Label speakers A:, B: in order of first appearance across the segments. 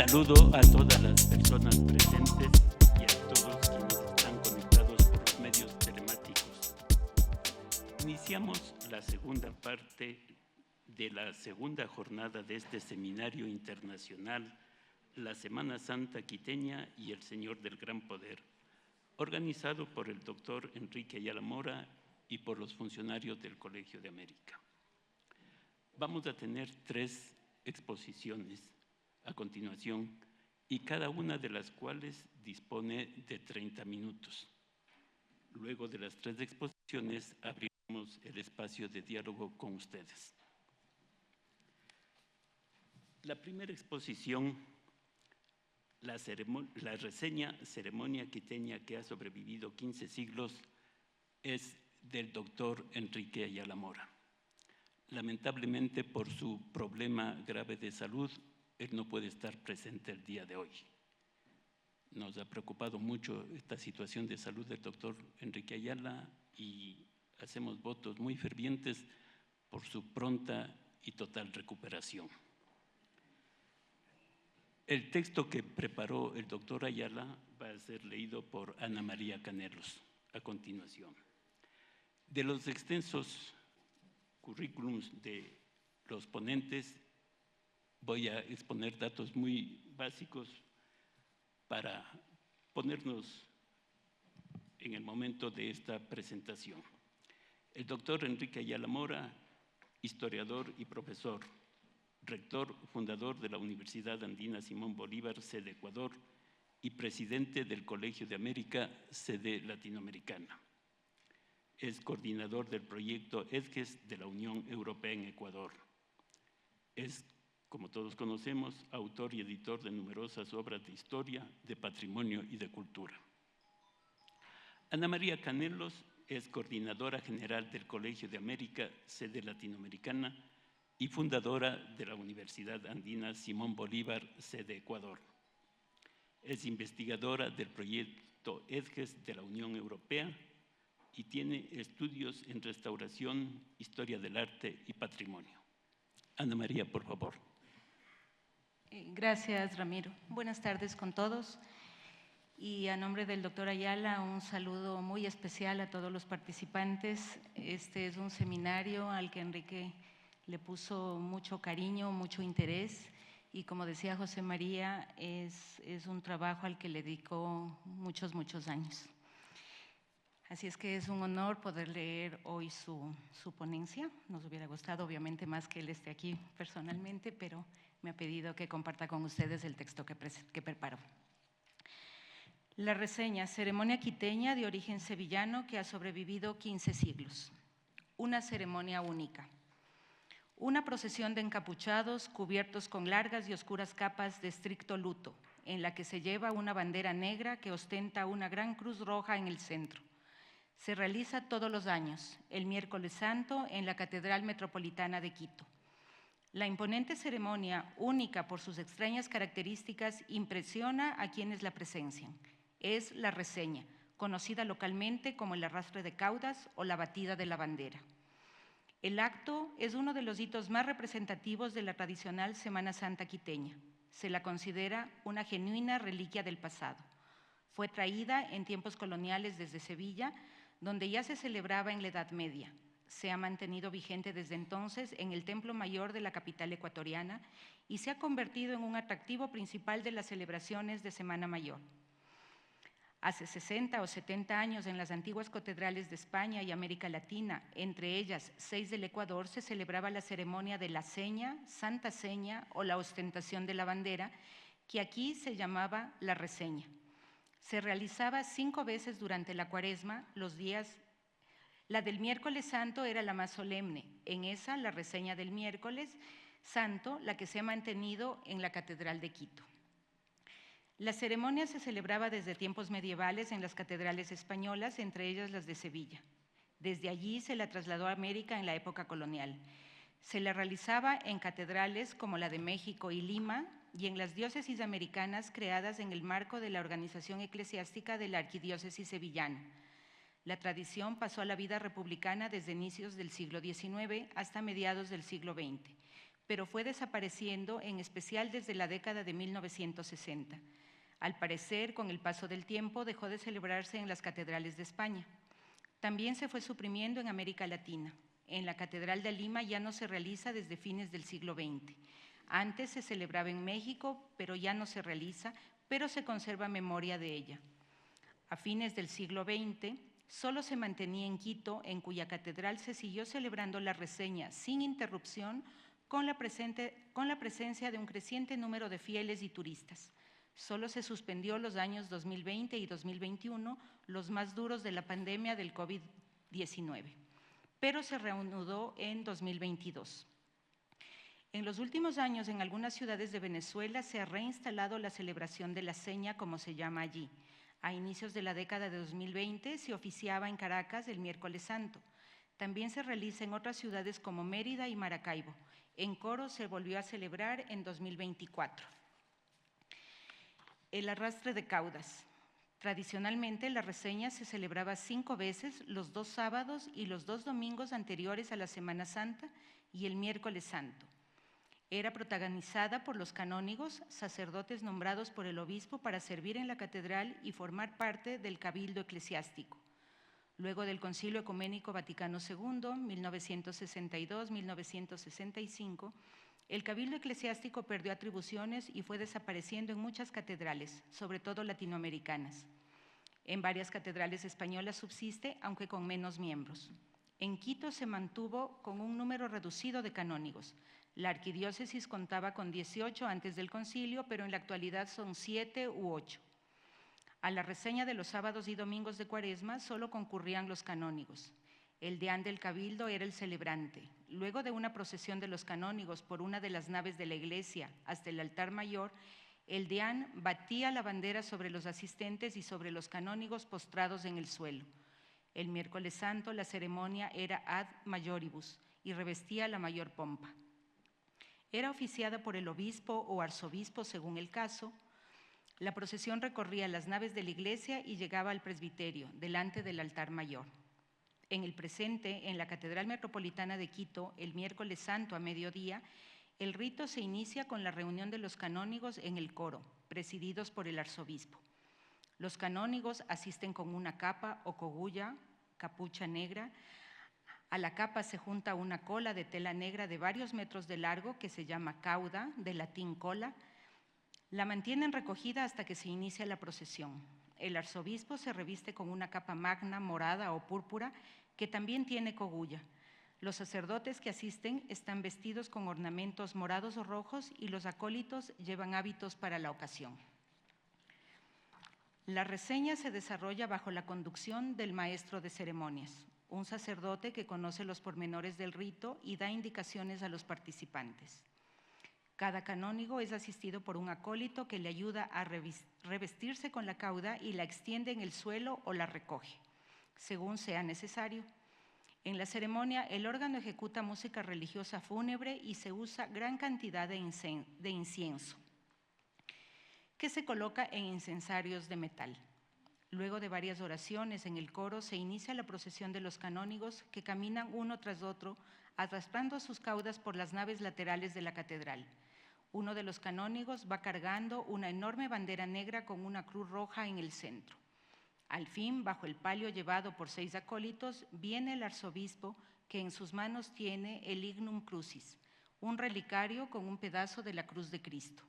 A: Saludo a todas las personas presentes y a todos quienes están conectados por los medios telemáticos. Iniciamos la segunda parte de la segunda jornada de este seminario internacional, la Semana Santa Quiteña y el Señor del Gran Poder, organizado por el doctor Enrique Ayala Mora y por los funcionarios del Colegio de América. Vamos a tener 3 exposiciones a continuación, y cada una de las cuales dispone de 30 minutos. Luego de las 3 exposiciones, abriremos el espacio de diálogo con ustedes. La primera exposición, la reseña Ceremonia Quiteña que ha sobrevivido 15 siglos, es del doctor Enrique Ayala Mora. Lamentablemente, por su problema grave de salud, él no puede estar presente el día de hoy. Nos ha preocupado mucho esta situación de salud del doctor Enrique Ayala y hacemos votos muy fervientes por su pronta y total recuperación. El texto que preparó el doctor Ayala va a ser leído por Ana María Canelos a continuación. De los extensos currículums de los ponentes, voy a exponer datos muy básicos para ponernos en el momento de esta presentación. El doctor Enrique Ayala Mora, historiador y profesor, rector fundador de la Universidad Andina Simón Bolívar, sede Ecuador, y presidente del Colegio de América, sede latinoamericana. Es coordinador del proyecto EDGES de la Unión Europea en Ecuador. Es, como todos conocemos, autor y editor de numerosas obras de historia, de patrimonio y de cultura. Ana María Canelos es coordinadora general del Colegio de América, sede latinoamericana, y fundadora de la Universidad Andina Simón Bolívar, sede Ecuador. Es investigadora del proyecto EDGES de la Unión Europea y tiene estudios en restauración, historia del arte y patrimonio. Ana María, por favor.
B: Gracias, Ramiro. Buenas tardes con todos. Y a nombre del doctor Ayala, un saludo muy especial a todos los participantes. Este es un seminario al que Enrique le puso mucho cariño, mucho interés, y como decía José María, es un trabajo al que le dedicó muchos años. Así es que es un honor poder leer hoy su ponencia. Nos hubiera gustado, obviamente, más que él esté aquí personalmente, pero me ha pedido que comparta con ustedes el texto que preparó. La reseña, Ceremonia Quiteña de origen sevillano que ha sobrevivido 15 siglos. Una ceremonia única. Una procesión de encapuchados cubiertos con largas y oscuras capas de estricto luto, en la que se lleva una bandera negra que ostenta una gran cruz roja en el centro. Se realiza todos los años, el miércoles santo, en la Catedral Metropolitana de Quito. La imponente ceremonia, única por sus extrañas características, impresiona a quienes la presencian. Es la reseña, conocida localmente como el arrastre de caudas o la batida de la bandera. El acto es uno de los hitos más representativos de la tradicional Semana Santa quiteña. Se la considera una genuina reliquia del pasado. Fue traída en tiempos coloniales desde Sevilla, donde ya se celebraba en la Edad Media. Se ha mantenido vigente desde entonces en el Templo Mayor de la capital ecuatoriana y se ha convertido en un atractivo principal de las celebraciones de Semana Mayor. Hace 60 o 70 años, en las antiguas catedrales de España y América Latina, entre ellas 6 del Ecuador, se celebraba la ceremonia de la seña, Santa Seña o la ostentación de la bandera, que aquí se llamaba la reseña. Se realizaba 5 veces durante la Cuaresma, los días. La del miércoles santo era la más solemne. En esa, la reseña del miércoles santo, la que se ha mantenido en la Catedral de Quito. La ceremonia se celebraba desde tiempos medievales en las catedrales españolas, entre ellas las de Sevilla. Desde allí se la trasladó a América en la época colonial. Se la realizaba en catedrales como la de México y Lima y en las diócesis americanas creadas en el marco de la organización eclesiástica de la Arquidiócesis sevillana. La tradición pasó a la vida republicana desde inicios del siglo XIX hasta mediados del siglo XX, pero fue desapareciendo, en especial desde la década de 1960. Al parecer, con el paso del tiempo, dejó de celebrarse en las catedrales de España. También se fue suprimiendo en América Latina. En la Catedral de Lima ya no se realiza desde fines del siglo XX. Antes se celebraba en México, pero ya no se realiza, pero se conserva memoria de ella. A fines del siglo XX, solo se mantenía en Quito, en cuya catedral se siguió celebrando la reseña sin interrupción, con la presencia de un creciente número de fieles y turistas. Solo se suspendió los años 2020 y 2021, los más duros de la pandemia del COVID-19, pero se reanudó en 2022. En los últimos años, en algunas ciudades de Venezuela se ha reinstalado la celebración de la seña, como se llama allí. A inicios de la década de 2020 se oficiaba en Caracas el Miércoles Santo. También se realiza en otras ciudades como Mérida y Maracaibo. En Coro se volvió a celebrar en 2024. El arrastre de caudas. Tradicionalmente, la reseña se celebraba 5 veces, los 2 sábados y los 2 domingos anteriores a la Semana Santa y el Miércoles Santo. Era protagonizada por los canónigos, sacerdotes nombrados por el obispo para servir en la catedral y formar parte del cabildo eclesiástico. Luego del Concilio Ecuménico Vaticano II, 1962-1965, el cabildo eclesiástico perdió atribuciones y fue desapareciendo en muchas catedrales, sobre todo latinoamericanas. En varias catedrales españolas subsiste, aunque con menos miembros. En Quito se mantuvo con un número reducido de canónigos. La arquidiócesis contaba con 18 antes del concilio, pero en la actualidad son 7 u 8. A la reseña de los sábados y domingos de Cuaresma solo concurrían los canónigos. El deán del cabildo era el celebrante. Luego de una procesión de los canónigos por una de las naves de la iglesia hasta el altar mayor, el deán batía la bandera sobre los asistentes y sobre los canónigos postrados en el suelo. El Miércoles Santo la ceremonia era ad majoribus y revestía la mayor pompa. Era oficiada por el obispo o arzobispo según el caso. La procesión recorría las naves de la iglesia y llegaba al presbiterio, delante del altar mayor. En el presente, en la Catedral Metropolitana de Quito, el Miércoles Santo a mediodía, el rito se inicia con la reunión de los canónigos en el coro, presididos por el arzobispo. Los canónigos asisten con una capa o cogulla, capucha negra. A la capa se junta una cola de tela negra de varios metros de largo que se llama cauda, de latín cola. La mantienen recogida hasta que se inicia la procesión. El arzobispo se reviste con una capa magna, morada o púrpura, que también tiene cogulla. Los sacerdotes que asisten están vestidos con ornamentos morados o rojos y los acólitos llevan hábitos para la ocasión. La reseña se desarrolla bajo la conducción del maestro de ceremonias, un sacerdote que conoce los pormenores del rito y da indicaciones a los participantes. Cada canónigo es asistido por un acólito que le ayuda a revestirse con la cauda y la extiende en el suelo o la recoge, según sea necesario. En la ceremonia, el órgano ejecuta música religiosa fúnebre y se usa gran cantidad de incienso, que se coloca en incensarios de metal. Luego de varias oraciones en el coro, se inicia la procesión de los canónigos que caminan uno tras otro, arrastrando sus caudas por las naves laterales de la catedral. Uno de los canónigos va cargando una enorme bandera negra con una cruz roja en el centro. Al fin, bajo el palio llevado por 6 acólitos, viene el arzobispo que en sus manos tiene el Ignum Crucis, un relicario con un pedazo de la cruz de Cristo.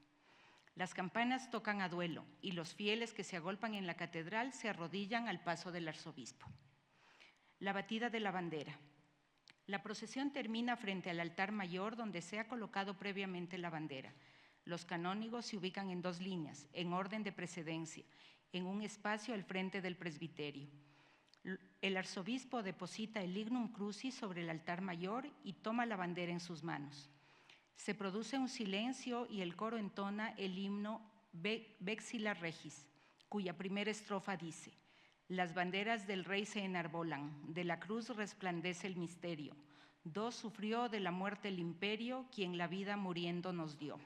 B: Las campanas tocan a duelo y los fieles que se agolpan en la catedral se arrodillan al paso del arzobispo. La batida de la bandera. La procesión termina frente al altar mayor donde se ha colocado previamente la bandera. Los canónigos se ubican en 2 líneas, en orden de precedencia, en un espacio al frente del presbiterio. El arzobispo deposita el Ignum Crucis sobre el altar mayor y toma la bandera en sus manos. Se produce un silencio y el coro entona el himno Vexila Regis, cuya primera estrofa dice: las banderas del rey se enarbolan, de la cruz resplandece el misterio. Do sufrió de la muerte el imperio, quien la vida muriendo nos dio.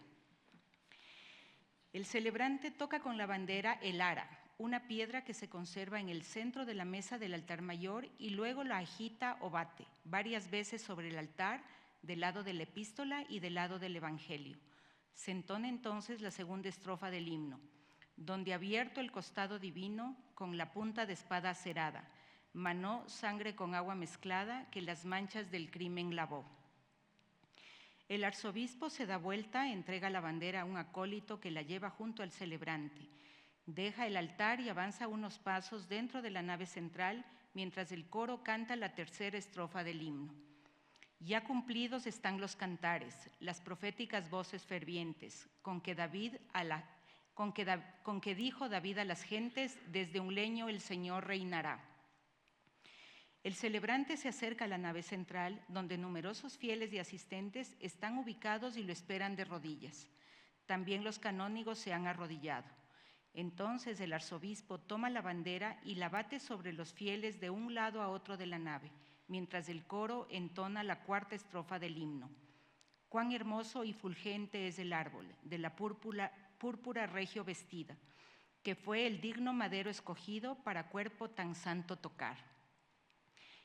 B: El celebrante toca con la bandera el ara, una piedra que se conserva en el centro de la mesa del altar mayor y luego la agita o bate varias veces sobre el altar, del lado de la epístola y del lado del Evangelio. Se entona entonces la segunda estrofa del himno, donde abierto el costado divino con la punta de espada acerada, manó sangre con agua mezclada que las manchas del crimen lavó. El arzobispo se da vuelta, entrega la bandera a un acólito que la lleva junto al celebrante. Deja el altar y avanza unos pasos dentro de la nave central mientras el coro canta la tercera estrofa del himno. Ya cumplidos están los cantares, las proféticas voces fervientes, con que dijo David a las gentes, desde un leño el Señor reinará. El celebrante se acerca a la nave central, donde numerosos fieles y asistentes están ubicados y lo esperan de rodillas. También los canónigos se han arrodillado. Entonces el arzobispo toma la bandera y la bate sobre los fieles de un lado a otro de la nave, mientras el coro entona la cuarta estrofa del himno. Cuán hermoso y fulgente es el árbol, de la púrpura regio vestida, que fue el digno madero escogido para cuerpo tan santo tocar.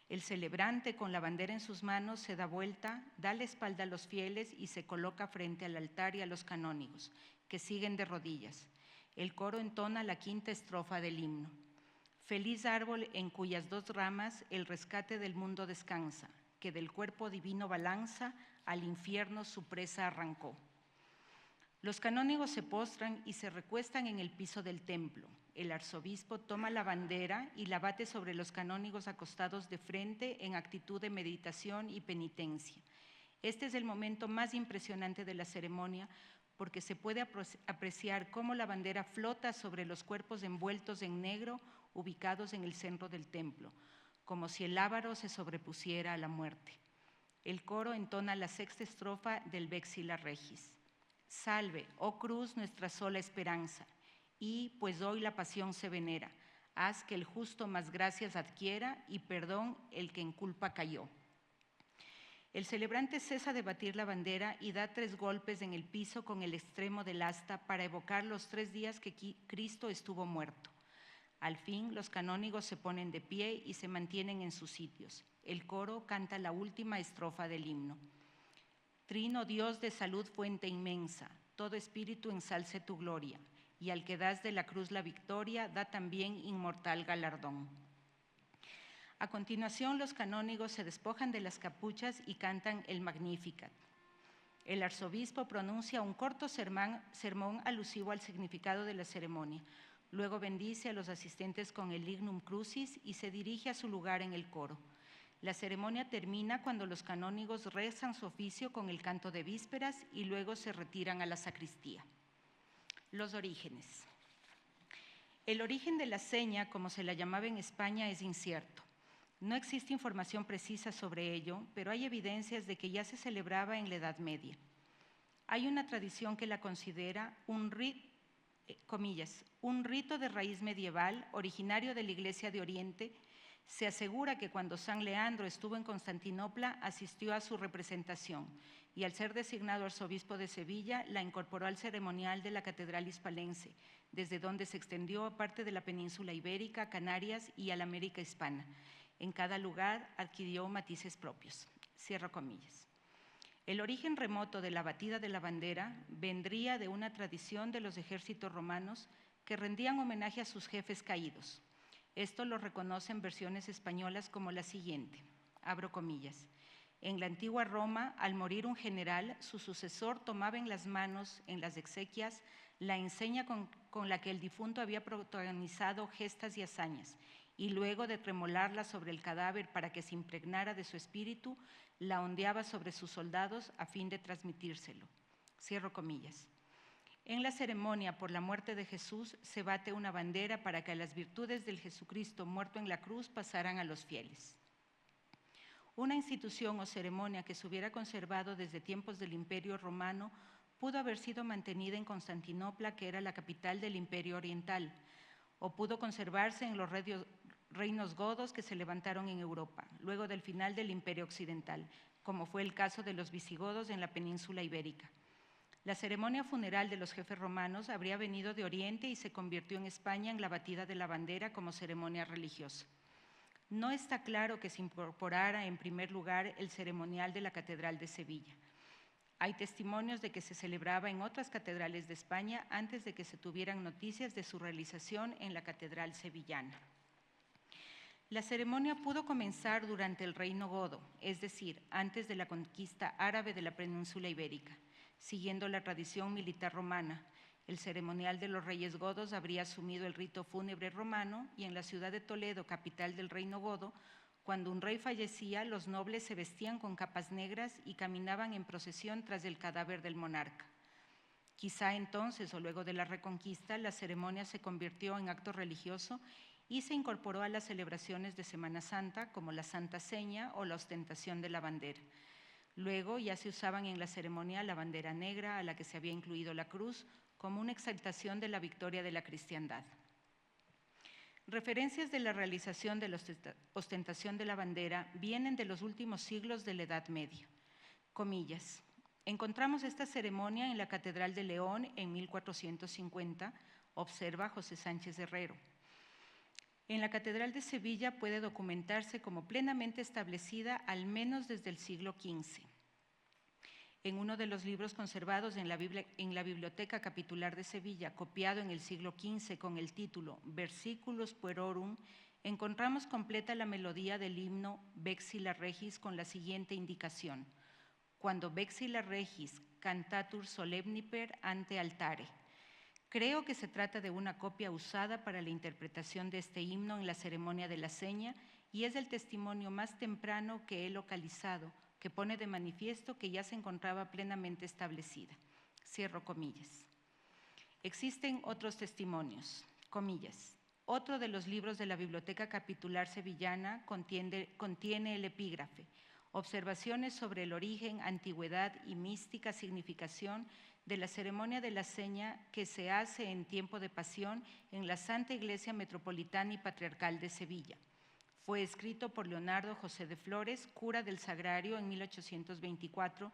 B: El celebrante, con la bandera en sus manos, se da vuelta, da la espalda a los fieles y se coloca frente al altar y a los canónigos, que siguen de rodillas. El coro entona la quinta estrofa del himno. Feliz árbol en cuyas dos ramas el rescate del mundo descansa, que del cuerpo divino balanza, al infierno su presa arrancó. Los canónigos se postran y se recuestan en el piso del templo. El arzobispo toma la bandera y la bate sobre los canónigos acostados de frente en actitud de meditación y penitencia. Este es el momento más impresionante de la ceremonia porque se puede apreciar cómo la bandera flota sobre los cuerpos envueltos en negro ubicados en el centro del templo, como si el lábaro se sobrepusiera a la muerte. El coro entona la sexta estrofa del Vexila Regis. Salve, oh cruz, nuestra sola esperanza, y, pues hoy la pasión se venera, haz que el justo más gracias adquiera y perdón el que en culpa cayó. El celebrante cesa de batir la bandera y da 3 golpes en el piso con el extremo del asta para evocar los 3 días que Cristo estuvo muerto. Al fin, los canónigos se ponen de pie y se mantienen en sus sitios. El coro canta la última estrofa del himno. Trino Dios de salud, fuente inmensa, todo espíritu ensalce tu gloria, y al que das de la cruz la victoria, da también inmortal galardón. A continuación, los canónigos se despojan de las capuchas y cantan el Magnificat. El arzobispo pronuncia un corto sermón alusivo al significado de la ceremonia. Luego bendice a los asistentes con el Lignum Crucis y se dirige a su lugar en el coro. La ceremonia termina cuando los canónigos rezan su oficio con el canto de vísperas y luego se retiran a la sacristía. Los orígenes. El origen de la seña, como se la llamaba en España, es incierto. No existe información precisa sobre ello, pero hay evidencias de que ya se celebraba en la Edad Media. Hay una tradición que la considera un rito de raíz medieval originario de la Iglesia de Oriente. Se asegura que cuando San Leandro estuvo en Constantinopla asistió a su representación y al ser designado arzobispo de Sevilla la incorporó al ceremonial de la Catedral Hispalense, desde donde se extendió a parte de la península ibérica, Canarias y a la América hispana. En cada lugar adquirió matices propios. Cierro comillas. El origen remoto de la batida de la bandera vendría de una tradición de los ejércitos romanos que rendían homenaje a sus jefes caídos. Esto lo reconocen versiones españolas como la siguiente, abro comillas. En la antigua Roma, al morir un general, su sucesor tomaba en las manos, en las exequias, la enseña con la que el difunto había protagonizado gestas y hazañas, y luego de tremolarla sobre el cadáver para que se impregnara de su espíritu, la ondeaba sobre sus soldados a fin de transmitírselo. Cierro comillas. En la ceremonia por la muerte de Jesús se bate una bandera para que las virtudes del Jesucristo muerto en la cruz pasaran a los fieles. Una institución o ceremonia que se hubiera conservado desde tiempos del Imperio Romano pudo haber sido mantenida en Constantinopla, que era la capital del Imperio Oriental, o pudo conservarse en los reinos godos que se levantaron en Europa, luego del final del Imperio Occidental, como fue el caso de los visigodos en la península ibérica. La ceremonia funeral de los jefes romanos habría venido de Oriente y se convirtió en España en la batida de la bandera como ceremonia religiosa. No está claro que se incorporara en primer lugar el ceremonial de la Catedral de Sevilla. Hay testimonios de que se celebraba en otras catedrales de España antes de que se tuvieran noticias de su realización en la Catedral sevillana. La ceremonia pudo comenzar durante el Reino Godo, es decir, antes de la conquista árabe de la península ibérica. Siguiendo la tradición militar romana, el ceremonial de los reyes godos habría asumido el rito fúnebre romano y en la ciudad de Toledo, capital del Reino Godo, cuando un rey fallecía, los nobles se vestían con capas negras y caminaban en procesión tras el cadáver del monarca. Quizá entonces o luego de la Reconquista, la ceremonia se convirtió en acto religioso y se incorporó a las celebraciones de Semana Santa, como la Santa Seña o la ostentación de la bandera. Luego ya se usaban en la ceremonia la bandera negra, a la que se había incluido la cruz, como una exaltación de la victoria de la cristiandad. Referencias de la realización de la ostentación de la bandera vienen de los últimos siglos de la Edad Media. Comillas. Encontramos esta ceremonia en la Catedral de León en 1450, observa José Sánchez Herrero. En la Catedral de Sevilla puede documentarse como plenamente establecida al menos desde el siglo XV. En uno de los libros conservados en la Biblioteca Capitular de Sevilla, copiado en el siglo XV con el título Versiculus Puerorum, encontramos completa la melodía del himno Vexila Regis con la siguiente indicación: Cuando Vexila Regis cantatur solemniper ante altare. Creo que se trata de una copia usada para la interpretación de este himno en la ceremonia de la seña y es el testimonio más temprano que he localizado, que pone de manifiesto que ya se encontraba plenamente establecida. Cierro comillas. Existen otros testimonios, comillas. Otro de los libros de la Biblioteca Capitular Sevillana contiene el epígrafe, observaciones sobre el origen, antigüedad y mística significación de la ceremonia de la seña que se hace en tiempo de pasión en la Santa Iglesia Metropolitana y Patriarcal de Sevilla. Fue escrito por Leonardo José de Flores, cura del Sagrario en 1824,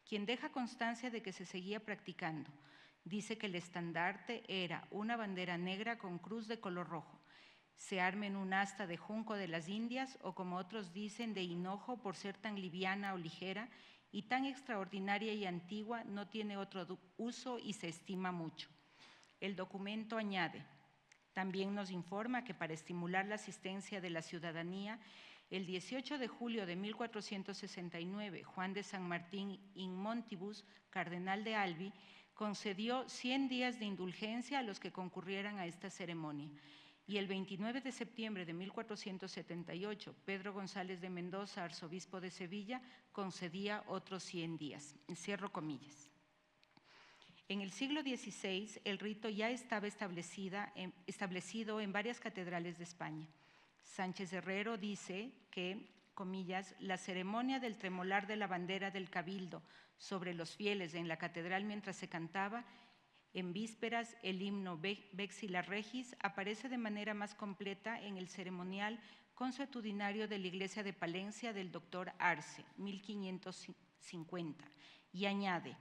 B: quien deja constancia de que se seguía practicando. Dice que el estandarte era una bandera negra con cruz de color rojo. Se arma en un asta de junco de las Indias o, como otros dicen, de hinojo por ser tan liviana o ligera y tan extraordinaria y antigua, no tiene otro uso y se estima mucho. El documento añade: también nos informa que para estimular la asistencia de la ciudadanía, el 18 de julio de 1469, Juan de San Martín in Montibus, cardenal de Albi, concedió 100 días de indulgencia a los que concurrieran a esta ceremonia. Y el 29 de septiembre de 1478, Pedro González de Mendoza, arzobispo de Sevilla, concedía otros 100 días. Cierro comillas. En el siglo XVI, el rito ya estaba establecido en varias catedrales de España. Sánchez Herrero dice que, comillas, la ceremonia del tremolar de la bandera del Cabildo sobre los fieles en la catedral mientras se cantaba en vísperas el himno Vexila Regis aparece de manera más completa en el ceremonial consuetudinario de la Iglesia de Palencia del doctor Arce, 1550, y añade: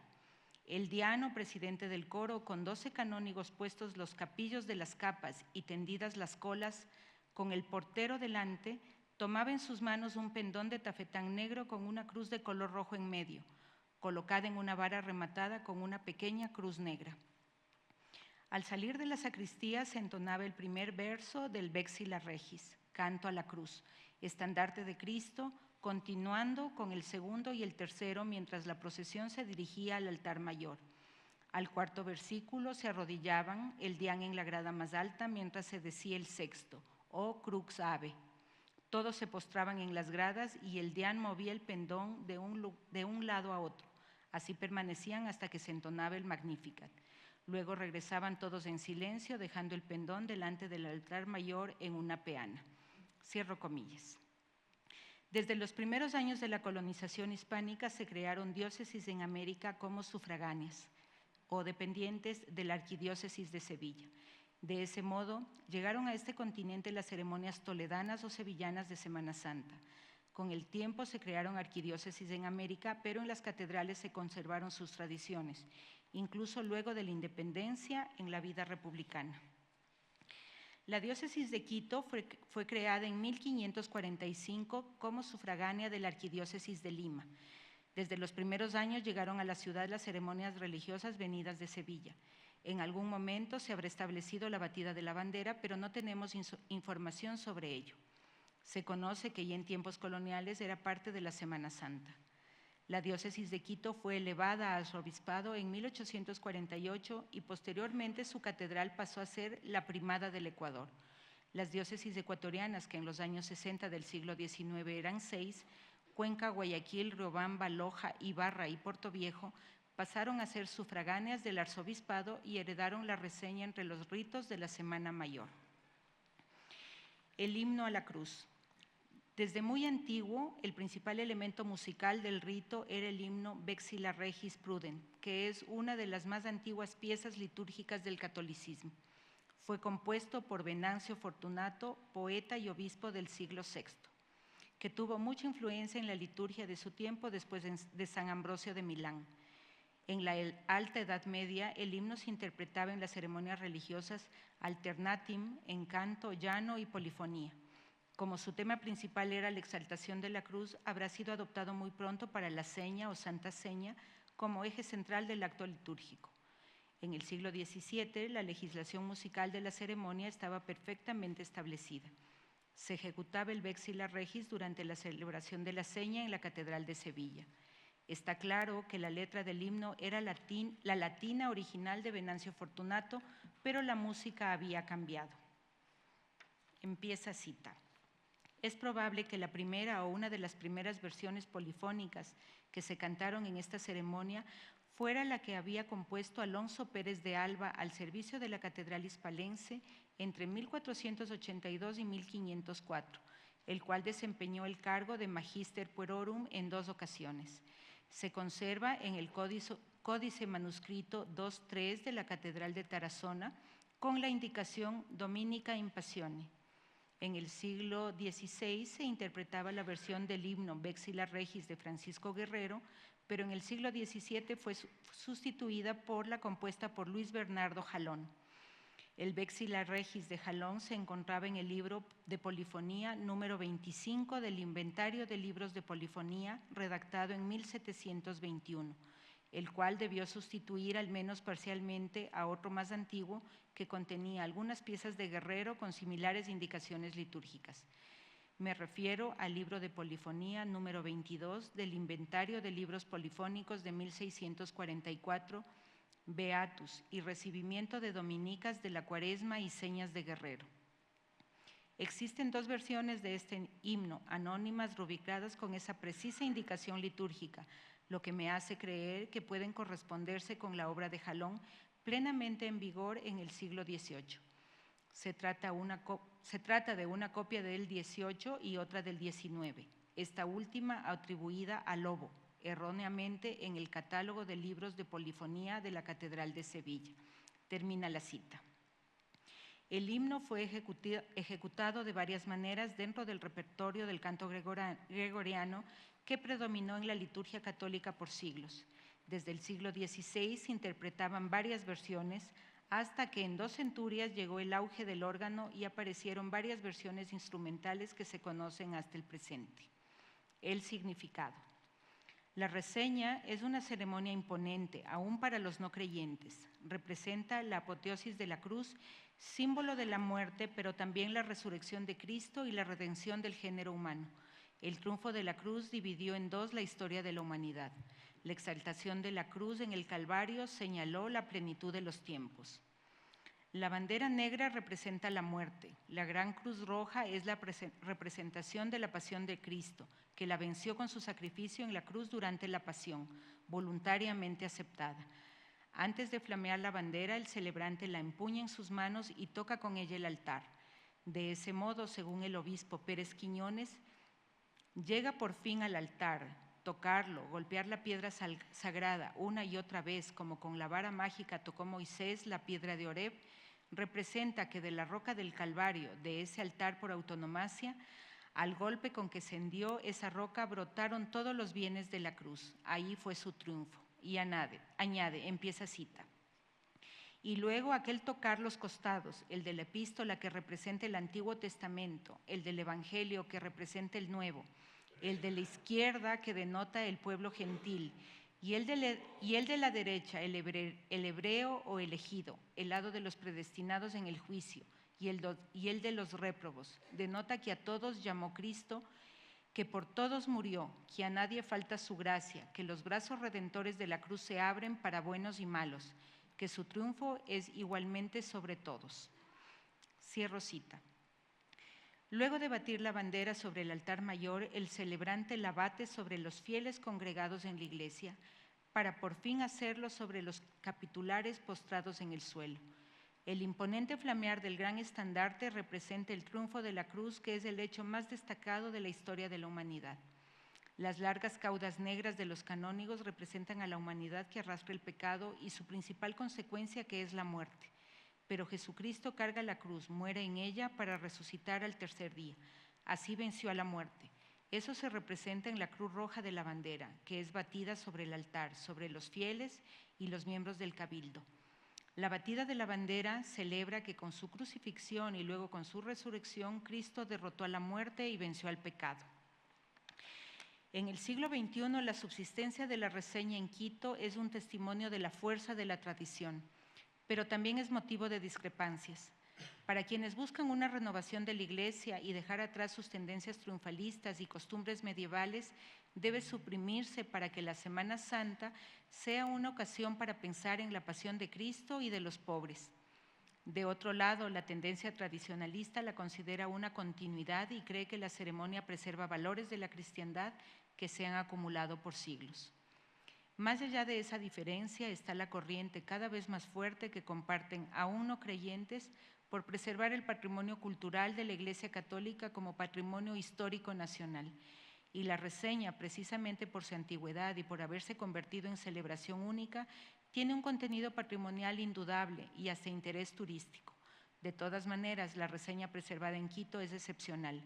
B: el diano presidente del coro, con 12 canónigos puestos los capillos de las capas y tendidas las colas, con el portero delante, tomaba en sus manos un pendón de tafetán negro con una cruz de color rojo en medio, colocada en una vara rematada con una pequeña cruz negra. Al salir de la sacristía se entonaba el primer verso del Vexila Regis, canto a la cruz, estandarte de Cristo, continuando con el segundo y el tercero mientras la procesión se dirigía al altar mayor. Al cuarto versículo se arrodillaban el dián en la grada más alta mientras se decía el sexto, o crux ave. Todos se postraban en las gradas y el dián movía el pendón de un lado a otro. Así permanecían hasta que se entonaba el Magnificat. Luego regresaban todos en silencio, dejando el pendón delante del altar mayor en una peana. Cierro comillas. Desde los primeros años de la colonización hispánica se crearon diócesis en América como sufragáneas o dependientes de la arquidiócesis de Sevilla. De ese modo, llegaron a este continente las ceremonias toledanas o sevillanas de Semana Santa. Con el tiempo se crearon arquidiócesis en América, pero en las catedrales se conservaron sus tradiciones, incluso luego de la independencia en la vida republicana. La diócesis de Quito fue creada en 1545 como sufragánea de la arquidiócesis de Lima. Desde los primeros años llegaron a la ciudad las ceremonias religiosas venidas de Sevilla. En algún momento se habrá establecido la batida de la bandera, pero no tenemos información sobre ello. Se conoce que ya en tiempos coloniales era parte de la Semana Santa. La diócesis de Quito fue elevada a arzobispado en 1848 y posteriormente su catedral pasó a ser la primada del Ecuador. Las diócesis ecuatorianas, que en los años 60 del siglo XIX eran 6, Cuenca, Guayaquil, Riobamba, Loja, Ibarra y Portoviejo, pasaron a ser sufragáneas del arzobispado y heredaron la reseña entre los ritos de la Semana Mayor. El himno a la cruz. Desde muy antiguo, el principal elemento musical del rito era el himno Vexila Regis Prudent, que es una de las más antiguas piezas litúrgicas del catolicismo. Fue compuesto por Venancio Fortunato, poeta y obispo del siglo VI, que tuvo mucha influencia en la liturgia de su tiempo después de San Ambrosio de Milán. En la Alta Edad Media, el himno se interpretaba en las ceremonias religiosas alternatim, en canto, llano y polifonía. Como su tema principal era la exaltación de la cruz, habrá sido adoptado muy pronto para la seña o santa seña como eje central del acto litúrgico. En el siglo XVII, la legislación musical de la ceremonia estaba perfectamente establecida. Se ejecutaba el Vexila Regis durante la celebración de la seña en la Catedral de Sevilla. Está claro que la letra del himno era la latina original de Venancio Fortunato, pero la música había cambiado. Empieza cita. Es probable que la primera o una de las primeras versiones polifónicas que se cantaron en esta ceremonia fuera la que había compuesto Alonso Pérez de Alba al servicio de la Catedral Hispalense entre 1482 y 1504, el cual desempeñó el cargo de Magister Puerorum en 2 ocasiones. Se conserva en el Códice Manuscrito 2.3 de la Catedral de Tarazona con la indicación Dominica in Passione. En el siglo XVI se interpretaba la versión del himno Vexila Regis de Francisco Guerrero, pero en el siglo XVII fue sustituida por la compuesta por Luis Bernardo Jalón. El Vexila Regis de Jalón se encontraba en el libro de polifonía número 25 del Inventario de Libros de Polifonía, redactado en 1721, el cual debió sustituir al menos parcialmente a otro más antiguo que contenía algunas piezas de Guerrero con similares indicaciones litúrgicas. Me refiero al libro de polifonía número 22 del Inventario de Libros Polifónicos de 1644, Beatus y recibimiento de dominicas de la Cuaresma y señas de Guerrero. Existen 2 versiones de este himno, anónimas, rubricadas con esa precisa indicación litúrgica, lo que me hace creer que pueden corresponderse con la obra de Jalón, plenamente en vigor en el siglo XVIII. Se trata de una copia del XVIII y otra del XIX, esta última atribuida a Lobo, erróneamente en el catálogo de libros de polifonía de la Catedral de Sevilla. Termina la cita. El himno fue ejecutado de varias maneras dentro del repertorio del canto gregoriano que predominó en la liturgia católica por siglos. Desde el siglo XVI se interpretaban varias versiones hasta que en 2 centurias llegó el auge del órgano y aparecieron varias versiones instrumentales que se conocen hasta el presente. El significado. La reseña es una ceremonia imponente, aún para los no creyentes. Representa la apoteosis de la cruz, símbolo de la muerte, pero también la resurrección de Cristo y la redención del género humano. El triunfo de la cruz dividió en 2 la historia de la humanidad. La exaltación de la cruz en el Calvario señaló la plenitud de los tiempos. La bandera negra representa la muerte. La gran cruz roja es la representación de la pasión de Cristo, que la venció con su sacrificio en la cruz durante la pasión, voluntariamente aceptada. Antes de flamear la bandera, el celebrante la empuña en sus manos y toca con ella el altar. De ese modo, según el obispo Pérez Quiñones, llega por fin al altar. Tocarlo, golpear la piedra sagrada una y otra vez, como con la vara mágica tocó Moisés la piedra de Horeb, representa que de la roca del Calvario, de ese altar por autonomacia, al golpe con que se hendió esa roca brotaron todos los bienes de la cruz. Ahí fue su triunfo. Y añade, empieza cita. Y luego aquel tocar los costados, el de la epístola que representa el Antiguo Testamento, el del Evangelio que representa el Nuevo, el de la izquierda que denota el pueblo gentil, y el de la derecha, el hebreo o elegido, el lado de los predestinados en el juicio, y el de los réprobos, denota que a todos llamó Cristo, que por todos murió, que a nadie falta su gracia, que los brazos redentores de la cruz se abren para buenos y malos, que su triunfo es igualmente sobre todos. Cierro cita. Luego de batir la bandera sobre el altar mayor, el celebrante la bate sobre los fieles congregados en la iglesia, para por fin hacerlo sobre los capitulares postrados en el suelo. El imponente flamear del gran estandarte representa el triunfo de la cruz, que es el hecho más destacado de la historia de la humanidad. Las largas caudas negras de los canónigos representan a la humanidad que arrastra el pecado y su principal consecuencia, que es la muerte. Pero Jesucristo carga la cruz, muere en ella para resucitar al tercer día. Así venció a la muerte. Eso se representa en la cruz roja de la bandera, que es batida sobre el altar, sobre los fieles y los miembros del cabildo. La batida de la bandera celebra que con su crucifixión y luego con su resurrección, Cristo derrotó a la muerte y venció al pecado. En el siglo XXI, la subsistencia de la reseña en Quito es un testimonio de la fuerza de la tradición, pero también es motivo de discrepancias. Para quienes buscan una renovación de la Iglesia y dejar atrás sus tendencias triunfalistas y costumbres medievales, debe suprimirse para que la Semana Santa sea una ocasión para pensar en la pasión de Cristo y de los pobres. De otro lado, la tendencia tradicionalista la considera una continuidad y cree que la ceremonia preserva valores de la cristiandad que se han acumulado por siglos. Más allá de esa diferencia está la corriente cada vez más fuerte que comparten aún no creyentes por preservar el patrimonio cultural de la Iglesia Católica como patrimonio histórico nacional. Y la reseña, precisamente por su antigüedad y por haberse convertido en celebración única, tiene un contenido patrimonial indudable y hasta interés turístico. De todas maneras, la reseña preservada en Quito es excepcional.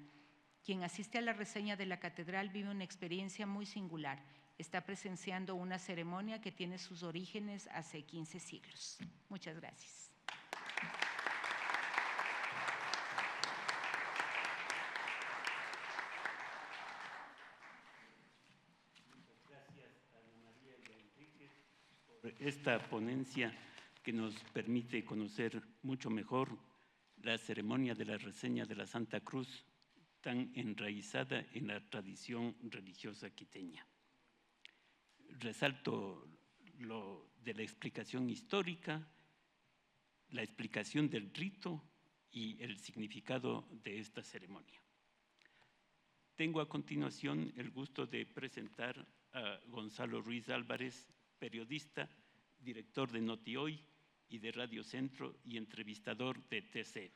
B: Quien asiste a la reseña de la catedral vive una experiencia muy singular. Está presenciando una ceremonia que tiene sus orígenes hace 15 siglos. Muchas gracias.
A: Esta ponencia que nos permite conocer mucho mejor la ceremonia de la reseña de la Santa Cruz, tan enraizada en la tradición religiosa quiteña. Resalto lo de la explicación histórica, la explicación del rito y el significado de esta ceremonia. Tengo a continuación el gusto de presentar a Gonzalo Ruiz Álvarez, periodista, director de Notihoy y de Radio Centro y entrevistador de TC,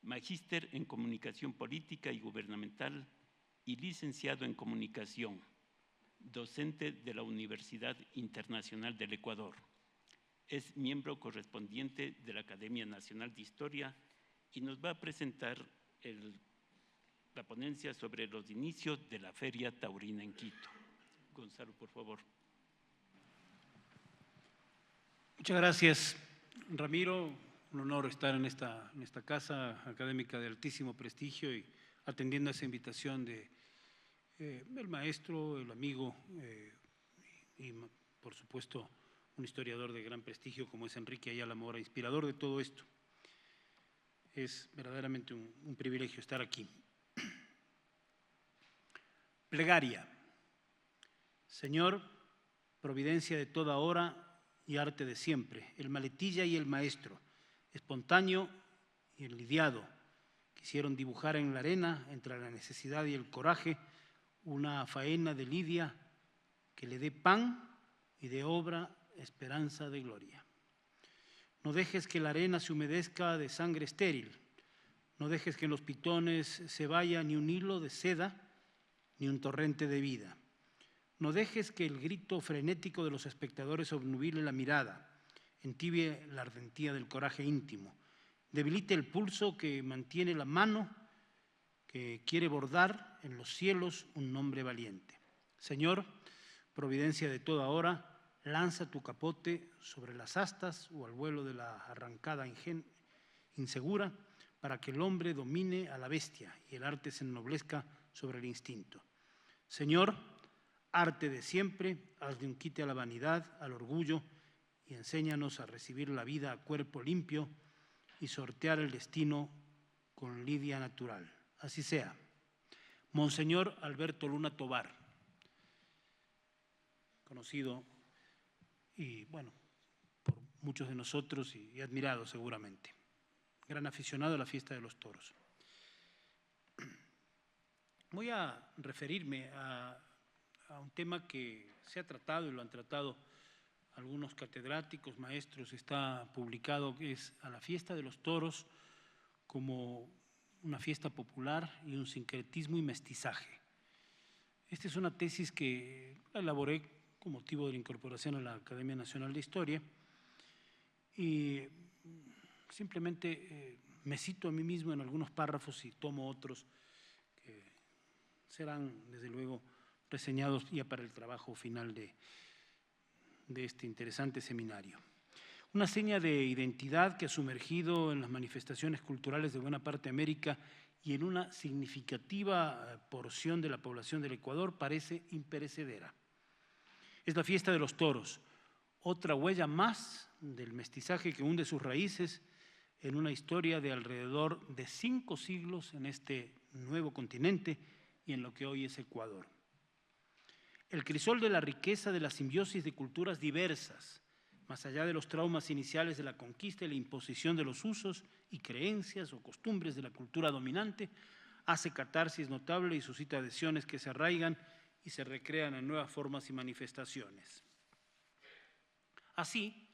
A: magíster en Comunicación Política y Gubernamental y licenciado en Comunicación, docente de la Universidad Internacional del Ecuador. Es miembro correspondiente de la Academia Nacional de Historia y nos va a presentar la ponencia sobre los inicios de la Feria Taurina en Quito. Gonzalo, por favor.
C: Muchas gracias, Ramiro. Un honor estar en esta casa académica de altísimo prestigio y atendiendo a esa invitación de el maestro, el amigo y, por supuesto, un historiador de gran prestigio como es Enrique Ayala Mora, inspirador de todo esto. Es verdaderamente un privilegio estar aquí. Plegaria. Señor, providencia de toda hora y arte de siempre, el maletilla y el maestro, espontáneo y el lidiado, quisieron dibujar en la arena, entre la necesidad y el coraje, una faena de lidia que le dé pan y de obra esperanza de gloria. No dejes que la arena se humedezca de sangre estéril, no dejes que en los pitones se vaya ni un hilo de seda, ni un torrente de vida. No dejes que el grito frenético de los espectadores obnubile la mirada, entibie la ardentía del coraje íntimo, debilite el pulso que mantiene la mano que quiere bordar en los cielos un nombre valiente. Señor, providencia de toda hora, lanza tu capote sobre las astas o al vuelo de la arrancada insegura, para que el hombre domine a la bestia y el arte se ennoblezca sobre el instinto. Señor, arte de siempre, hazle un quite a la vanidad, al orgullo, y enséñanos a recibir la vida a cuerpo limpio y sortear el destino con lidia natural. Así sea. Monseñor Alberto Luna Tovar, conocido y, bueno, por muchos de nosotros y admirado seguramente. Gran aficionado a la fiesta de los toros. Voy a referirme a un tema que se ha tratado y lo han tratado algunos catedráticos, maestros, está publicado, que es a la fiesta de los toros como una fiesta popular y un sincretismo y mestizaje. Esta es una tesis que la elaboré con motivo de la incorporación a la Academia Nacional de Historia y simplemente me cito a mí mismo en algunos párrafos y tomo otros que serán, desde luego, reseñados ya para el trabajo final de este interesante seminario. Una seña de identidad que ha sumergido en las manifestaciones culturales de buena parte de América y en una significativa porción de la población del Ecuador parece imperecedera. Es la fiesta de los toros, otra huella más del mestizaje que hunde sus raíces en una historia de alrededor de 5 siglos en este nuevo continente y en lo que hoy es Ecuador. El crisol de la riqueza de la simbiosis de culturas diversas, más allá de los traumas iniciales de la conquista y la imposición de los usos y creencias o costumbres de la cultura dominante, hace catarsis notable y suscita adhesiones que se arraigan y se recrean en nuevas formas y manifestaciones. Así,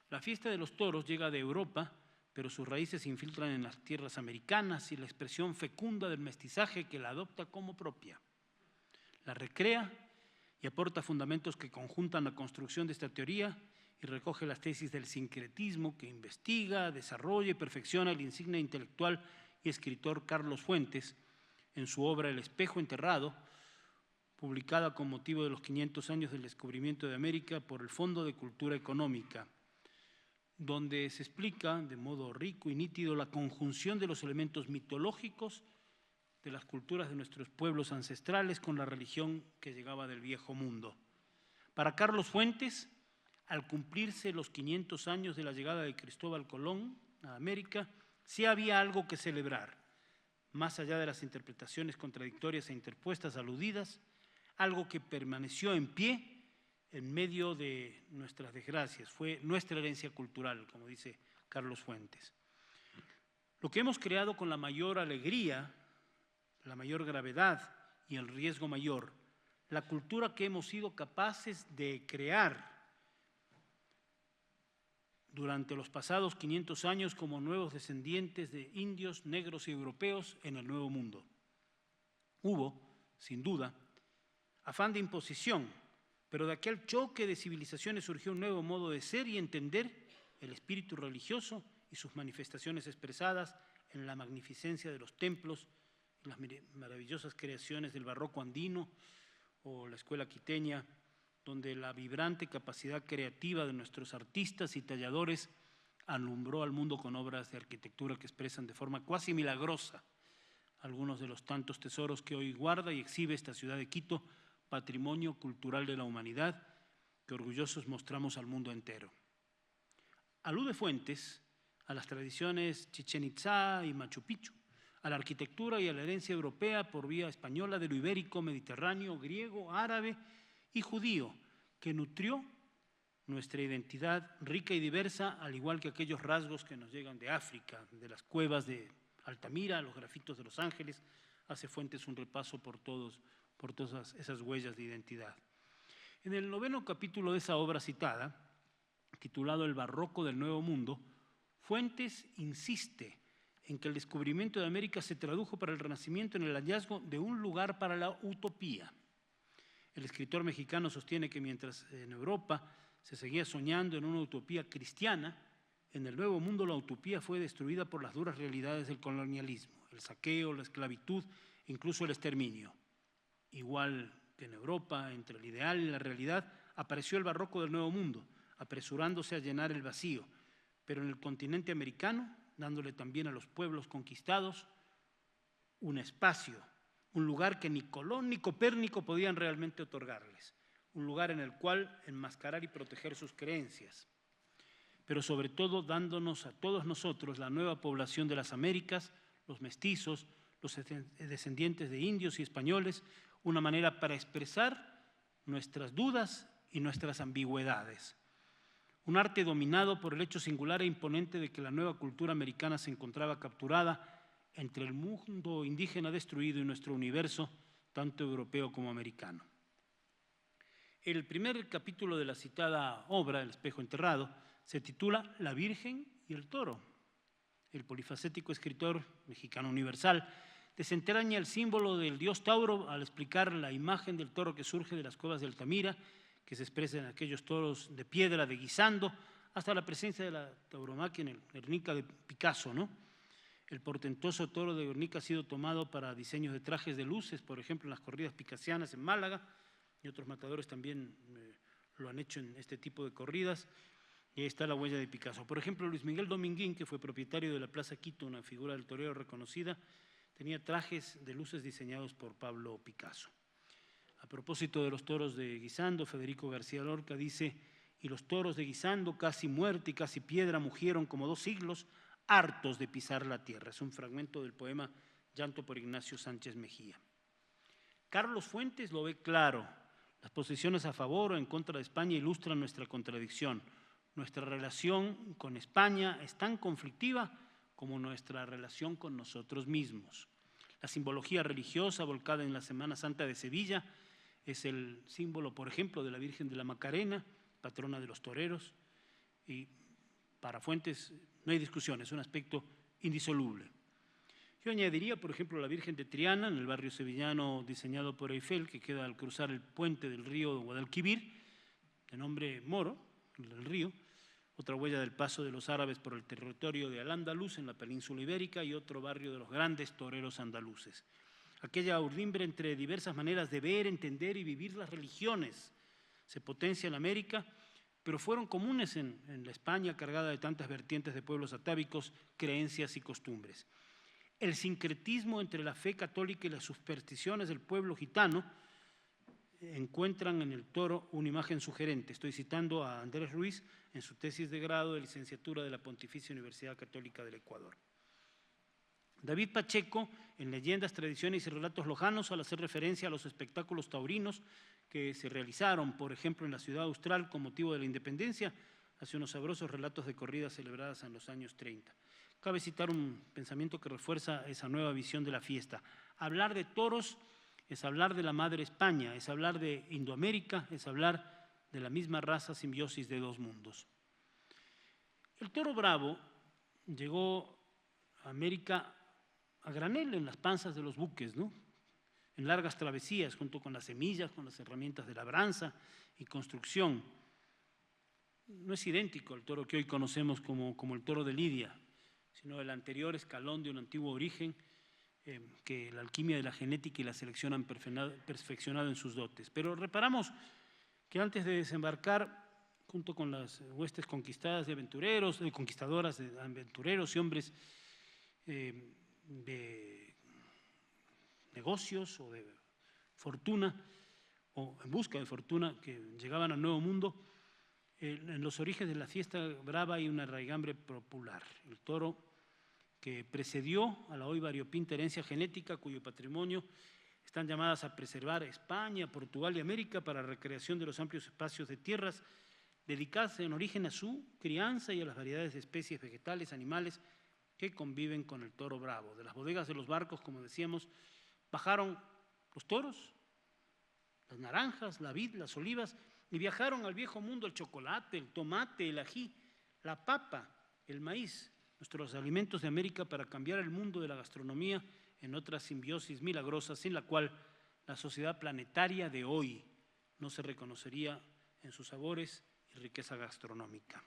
C: la fiesta de los toros llega de Europa, pero sus raíces se infiltran en las tierras americanas y la expresión fecunda del mestizaje que la adopta como propia. La recrea y aporta fundamentos que conjuntan la construcción de esta teoría y recoge las tesis del sincretismo que investiga, desarrolla y perfecciona el insigne intelectual y escritor Carlos Fuentes en su obra El espejo enterrado, publicada con motivo de los 500 años del descubrimiento de América por el Fondo de Cultura Económica, donde se explica de modo rico y nítido la conjunción de los elementos mitológicos de las culturas de nuestros pueblos ancestrales con la religión que llegaba del viejo mundo. Para Carlos Fuentes, al cumplirse los 500 años de la llegada de Cristóbal Colón a América, sí había algo que celebrar, más allá de las interpretaciones contradictorias e interpuestas aludidas, algo que permaneció en pie en medio de nuestras desgracias, fue nuestra herencia cultural, como dice Carlos Fuentes. Lo que hemos creado con la mayor alegría, la mayor gravedad y el riesgo mayor, la cultura que hemos sido capaces de crear durante los pasados 500 años como nuevos descendientes de indios, negros y europeos en el Nuevo Mundo. Hubo, sin duda, afán de imposición, pero de aquel choque de civilizaciones surgió un nuevo modo de ser y entender el espíritu religioso y sus manifestaciones expresadas en la magnificencia de los templos, en las maravillosas creaciones del barroco andino o la escuela quiteña, donde la vibrante capacidad creativa de nuestros artistas y talladores alumbró al mundo con obras de arquitectura que expresan de forma cuasi milagrosa algunos de los tantos tesoros que hoy guarda y exhibe esta ciudad de Quito, patrimonio cultural de la humanidad, que orgullosos mostramos al mundo entero. Alude Fuentes a las tradiciones Chichén Itzá y Machu Picchu, a la arquitectura y a la herencia europea por vía española de lo ibérico, mediterráneo, griego, árabe y judío, que nutrió nuestra identidad rica y diversa, al igual que aquellos rasgos que nos llegan de África, de las cuevas de Altamira, los grafitos de Los Ángeles. Hace Fuentes un repaso por todas esas huellas de identidad. En el 9º capítulo de esa obra citada, titulado El Barroco del Nuevo Mundo, Fuentes insiste en que el descubrimiento de América se tradujo para el Renacimiento en el hallazgo de un lugar para la utopía. El escritor mexicano sostiene que mientras en Europa se seguía soñando en una utopía cristiana, en el Nuevo Mundo la utopía fue destruida por las duras realidades del colonialismo, el saqueo, la esclavitud, incluso el exterminio. Igual que en Europa, entre el ideal y la realidad apareció el barroco del Nuevo Mundo, apresurándose a llenar el vacío, pero en el continente americano, dándole también a los pueblos conquistados un espacio, un lugar que ni Colón ni Copérnico podían realmente otorgarles, un lugar en el cual enmascarar y proteger sus creencias, pero sobre todo dándonos a todos nosotros, la nueva población de las Américas, los mestizos, los descendientes de indios y españoles, una manera para expresar nuestras dudas y nuestras ambigüedades. Un arte dominado por el hecho singular e imponente de que la nueva cultura americana se encontraba capturada entre el mundo indígena destruido y nuestro universo, tanto europeo como americano. El primer capítulo de la citada obra, El espejo enterrado, se titula La Virgen y el Toro. El polifacético escritor mexicano universal desentraña el símbolo del dios Tauro al explicar la imagen del toro que surge de las cuevas de Altamira, que se expresa en aquellos toros de piedra de Guisando, hasta la presencia de la tauromaquia en el Guernica de Picasso, ¿no? El portentoso toro de Guernica ha sido tomado para diseños de trajes de luces, por ejemplo, en las corridas picasianas en Málaga, y otros matadores también lo han hecho en este tipo de corridas, y ahí está la huella de Picasso. Por ejemplo, Luis Miguel Dominguín, que fue propietario de la Plaza Quito, una figura del torero reconocida, tenía trajes de luces diseñados por Pablo Picasso. A propósito de los toros de Guisando, Federico García Lorca dice: y los toros de Guisando, casi muerte y casi piedra, mugieron como 2 siglos, hartos de pisar la tierra. Es un fragmento del poema Llanto por Ignacio Sánchez Mejía. Carlos Fuentes lo ve claro. Las posiciones a favor o en contra de España ilustran nuestra contradicción. Nuestra relación con España es tan conflictiva como nuestra relación con nosotros mismos. La simbología religiosa volcada en la Semana Santa de Sevilla es el símbolo, por ejemplo, de la Virgen de la Macarena, patrona de los toreros, y para Fuentes no hay discusión, es un aspecto indisoluble. Yo añadiría, por ejemplo, la Virgen de Triana, en el barrio sevillano diseñado por Eiffel, que queda al cruzar el puente del río Guadalquivir, de nombre Moro, el río, otra huella del paso de los árabes por el territorio de Al-Ándalus en la península ibérica y otro barrio de los grandes toreros andaluces. Aquella urdimbre entre diversas maneras de ver, entender y vivir las religiones se potencia en América, pero fueron comunes en la España cargada de tantas vertientes de pueblos atávicos, creencias y costumbres. El sincretismo entre la fe católica y las supersticiones del pueblo gitano encuentran en el toro una imagen sugerente. Estoy citando a Andrés Ruiz en su tesis de grado de licenciatura de la Pontificia Universidad Católica del Ecuador. David Pacheco, en Leyendas, Tradiciones y Relatos Lojanos, al hacer referencia a los espectáculos taurinos que se realizaron, por ejemplo, en la ciudad austral con motivo de la independencia, hace unos sabrosos relatos de corridas celebradas en los años 30. Cabe citar un pensamiento que refuerza esa nueva visión de la fiesta. Hablar de toros es hablar de la madre España, es hablar de Indoamérica, es hablar de la misma raza, simbiosis de 2 mundos. El toro bravo llegó a América a granel en las panzas de los buques, ¿no? En largas travesías, junto con las semillas, con las herramientas de labranza y construcción. No es idéntico al toro que hoy conocemos como el toro de Lidia, sino el anterior escalón de un antiguo origen que la alquimia de la genética y la selección han perfeccionado en sus dotes. Pero reparamos que antes de desembarcar, junto con las huestes conquistadas de aventureros, conquistadoras de aventureros y hombres de negocios o de fortuna, o en busca de fortuna, que llegaban al Nuevo Mundo, en los orígenes de la fiesta brava hay una raigambre popular. El toro que precedió a la hoy variopinta herencia genética, cuyo patrimonio están llamadas a preservar España, Portugal y América para la recreación de los amplios espacios de tierras dedicadas en origen a su crianza y a las variedades de especies vegetales, animales que conviven con el toro bravo. De las bodegas de los barcos, como decíamos, bajaron los toros, las naranjas, la vid, las olivas, y viajaron al viejo mundo el chocolate, el tomate, el ají, la papa, el maíz, nuestros alimentos de América, para cambiar el mundo de la gastronomía en otra simbiosis milagrosa sin la cual la sociedad planetaria de hoy no se reconocería en sus sabores y riqueza gastronómica.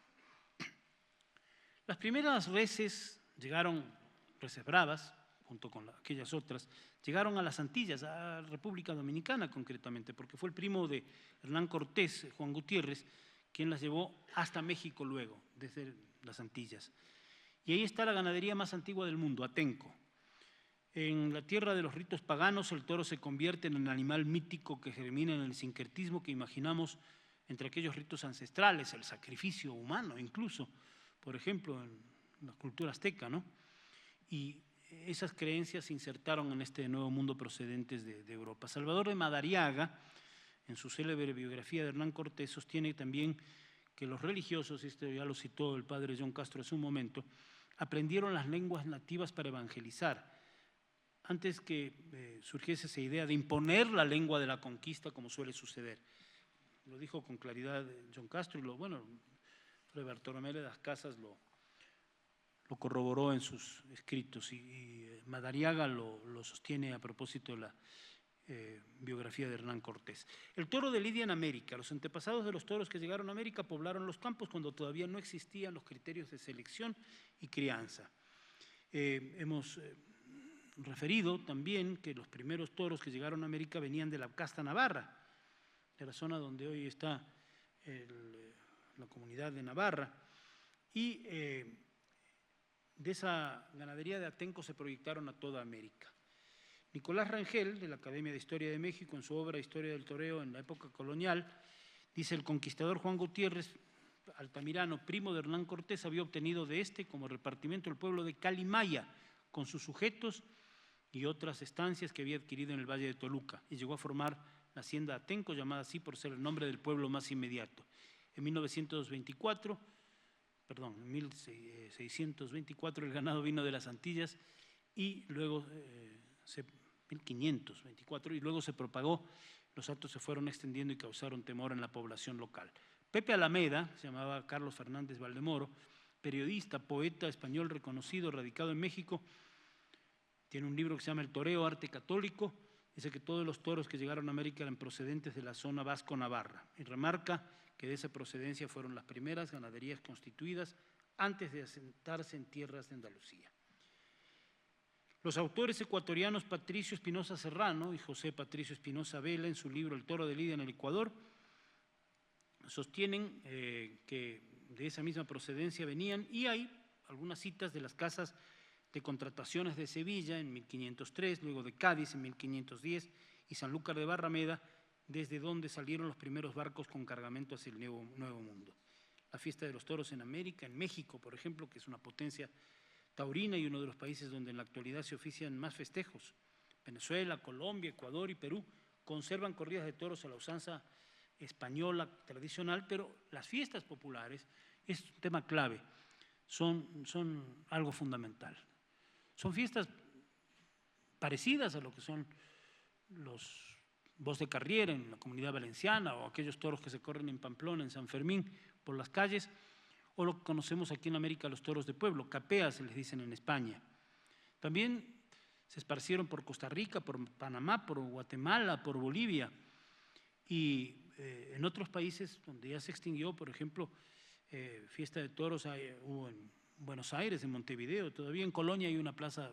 C: Las primeras reses llegaron, reses bravas, junto con aquellas otras, llegaron a las Antillas, a República Dominicana concretamente, porque fue el primo de Hernán Cortés, Juan Gutiérrez, quien las llevó hasta México luego, desde las Antillas. Y ahí está la ganadería más antigua del mundo, Atenco. En la tierra de los ritos paganos, el toro se convierte en un animal mítico que germina en el sincretismo que imaginamos entre aquellos ritos ancestrales, el sacrificio humano incluso, por ejemplo, en la cultura azteca, ¿no? Y esas creencias se insertaron en este nuevo mundo procedentes de Europa. Salvador de Madariaga, en su célebre biografía de Hernán Cortés, sostiene también que los religiosos, esto ya lo citó el padre John Castro hace un momento, aprendieron las lenguas nativas para evangelizar, antes que surgiese esa idea de imponer la lengua de la conquista como suele suceder. Lo dijo con claridad John Castro y Fray Bartolomé de las Casas lo corroboró en sus escritos y Madariaga lo sostiene a propósito de la biografía de Hernán Cortés. El toro de lidia en América. Los antepasados de los toros que llegaron a América poblaron los campos cuando todavía no existían los criterios de selección y crianza. Hemos referido también que los primeros toros que llegaron a América venían de la casta navarra, de la zona donde hoy está la comunidad de Navarra, y de esa ganadería de Atenco se proyectaron a toda América. Nicolás Rangel, de la Academia de Historia de México, en su obra Historia del Toreo en la época colonial, dice: el conquistador Juan Gutiérrez Altamirano, primo de Hernán Cortés, había obtenido de este como repartimiento el pueblo de Calimaya, con sus sujetos y otras estancias que había adquirido en el Valle de Toluca, y llegó a formar la hacienda Atenco, llamada así por ser el nombre del pueblo más inmediato. En 1624 el ganado vino de las Antillas y luego 1524, y luego se propagó, los actos se fueron extendiendo y causaron temor en la población local. Pepe Alameda, se llamaba Carlos Fernández Valdemoro, periodista, poeta español reconocido, radicado en México, tiene un libro que se llama El Toreo, Arte Católico. Dice que todos los toros que llegaron a América eran procedentes de la zona vasco-navarra y remarca que de esa procedencia fueron las primeras ganaderías constituidas antes de asentarse en tierras de Andalucía. Los autores ecuatorianos Patricio Espinosa Serrano y José Patricio Espinosa Vela, en su libro El toro de lidia en el Ecuador, sostienen que de esa misma procedencia venían, y hay algunas citas de las casas de contrataciones de Sevilla en 1503, luego de Cádiz en 1510 y Sanlúcar de Barrameda, desde donde salieron los primeros barcos con cargamento hacia el Nuevo Mundo. La fiesta de los toros en América, en México, por ejemplo, que es una potencia taurina y uno de los países donde en la actualidad se ofician más festejos. Venezuela, Colombia, Ecuador y Perú conservan corridas de toros a la usanza española tradicional, pero las fiestas populares es un tema clave, son algo fundamental. Son fiestas parecidas a lo que son los Bos de Carriera en la Comunidad Valenciana, o aquellos toros que se corren en Pamplona, en San Fermín, por las calles, o lo que conocemos aquí en América, los toros de pueblo, capeas se les dicen en España. También se esparcieron por Costa Rica, por Panamá, por Guatemala, por Bolivia, y en otros países donde ya se extinguió, por ejemplo, fiesta de toros hubo en Buenos Aires, en Montevideo, todavía en Colonia hay una plaza,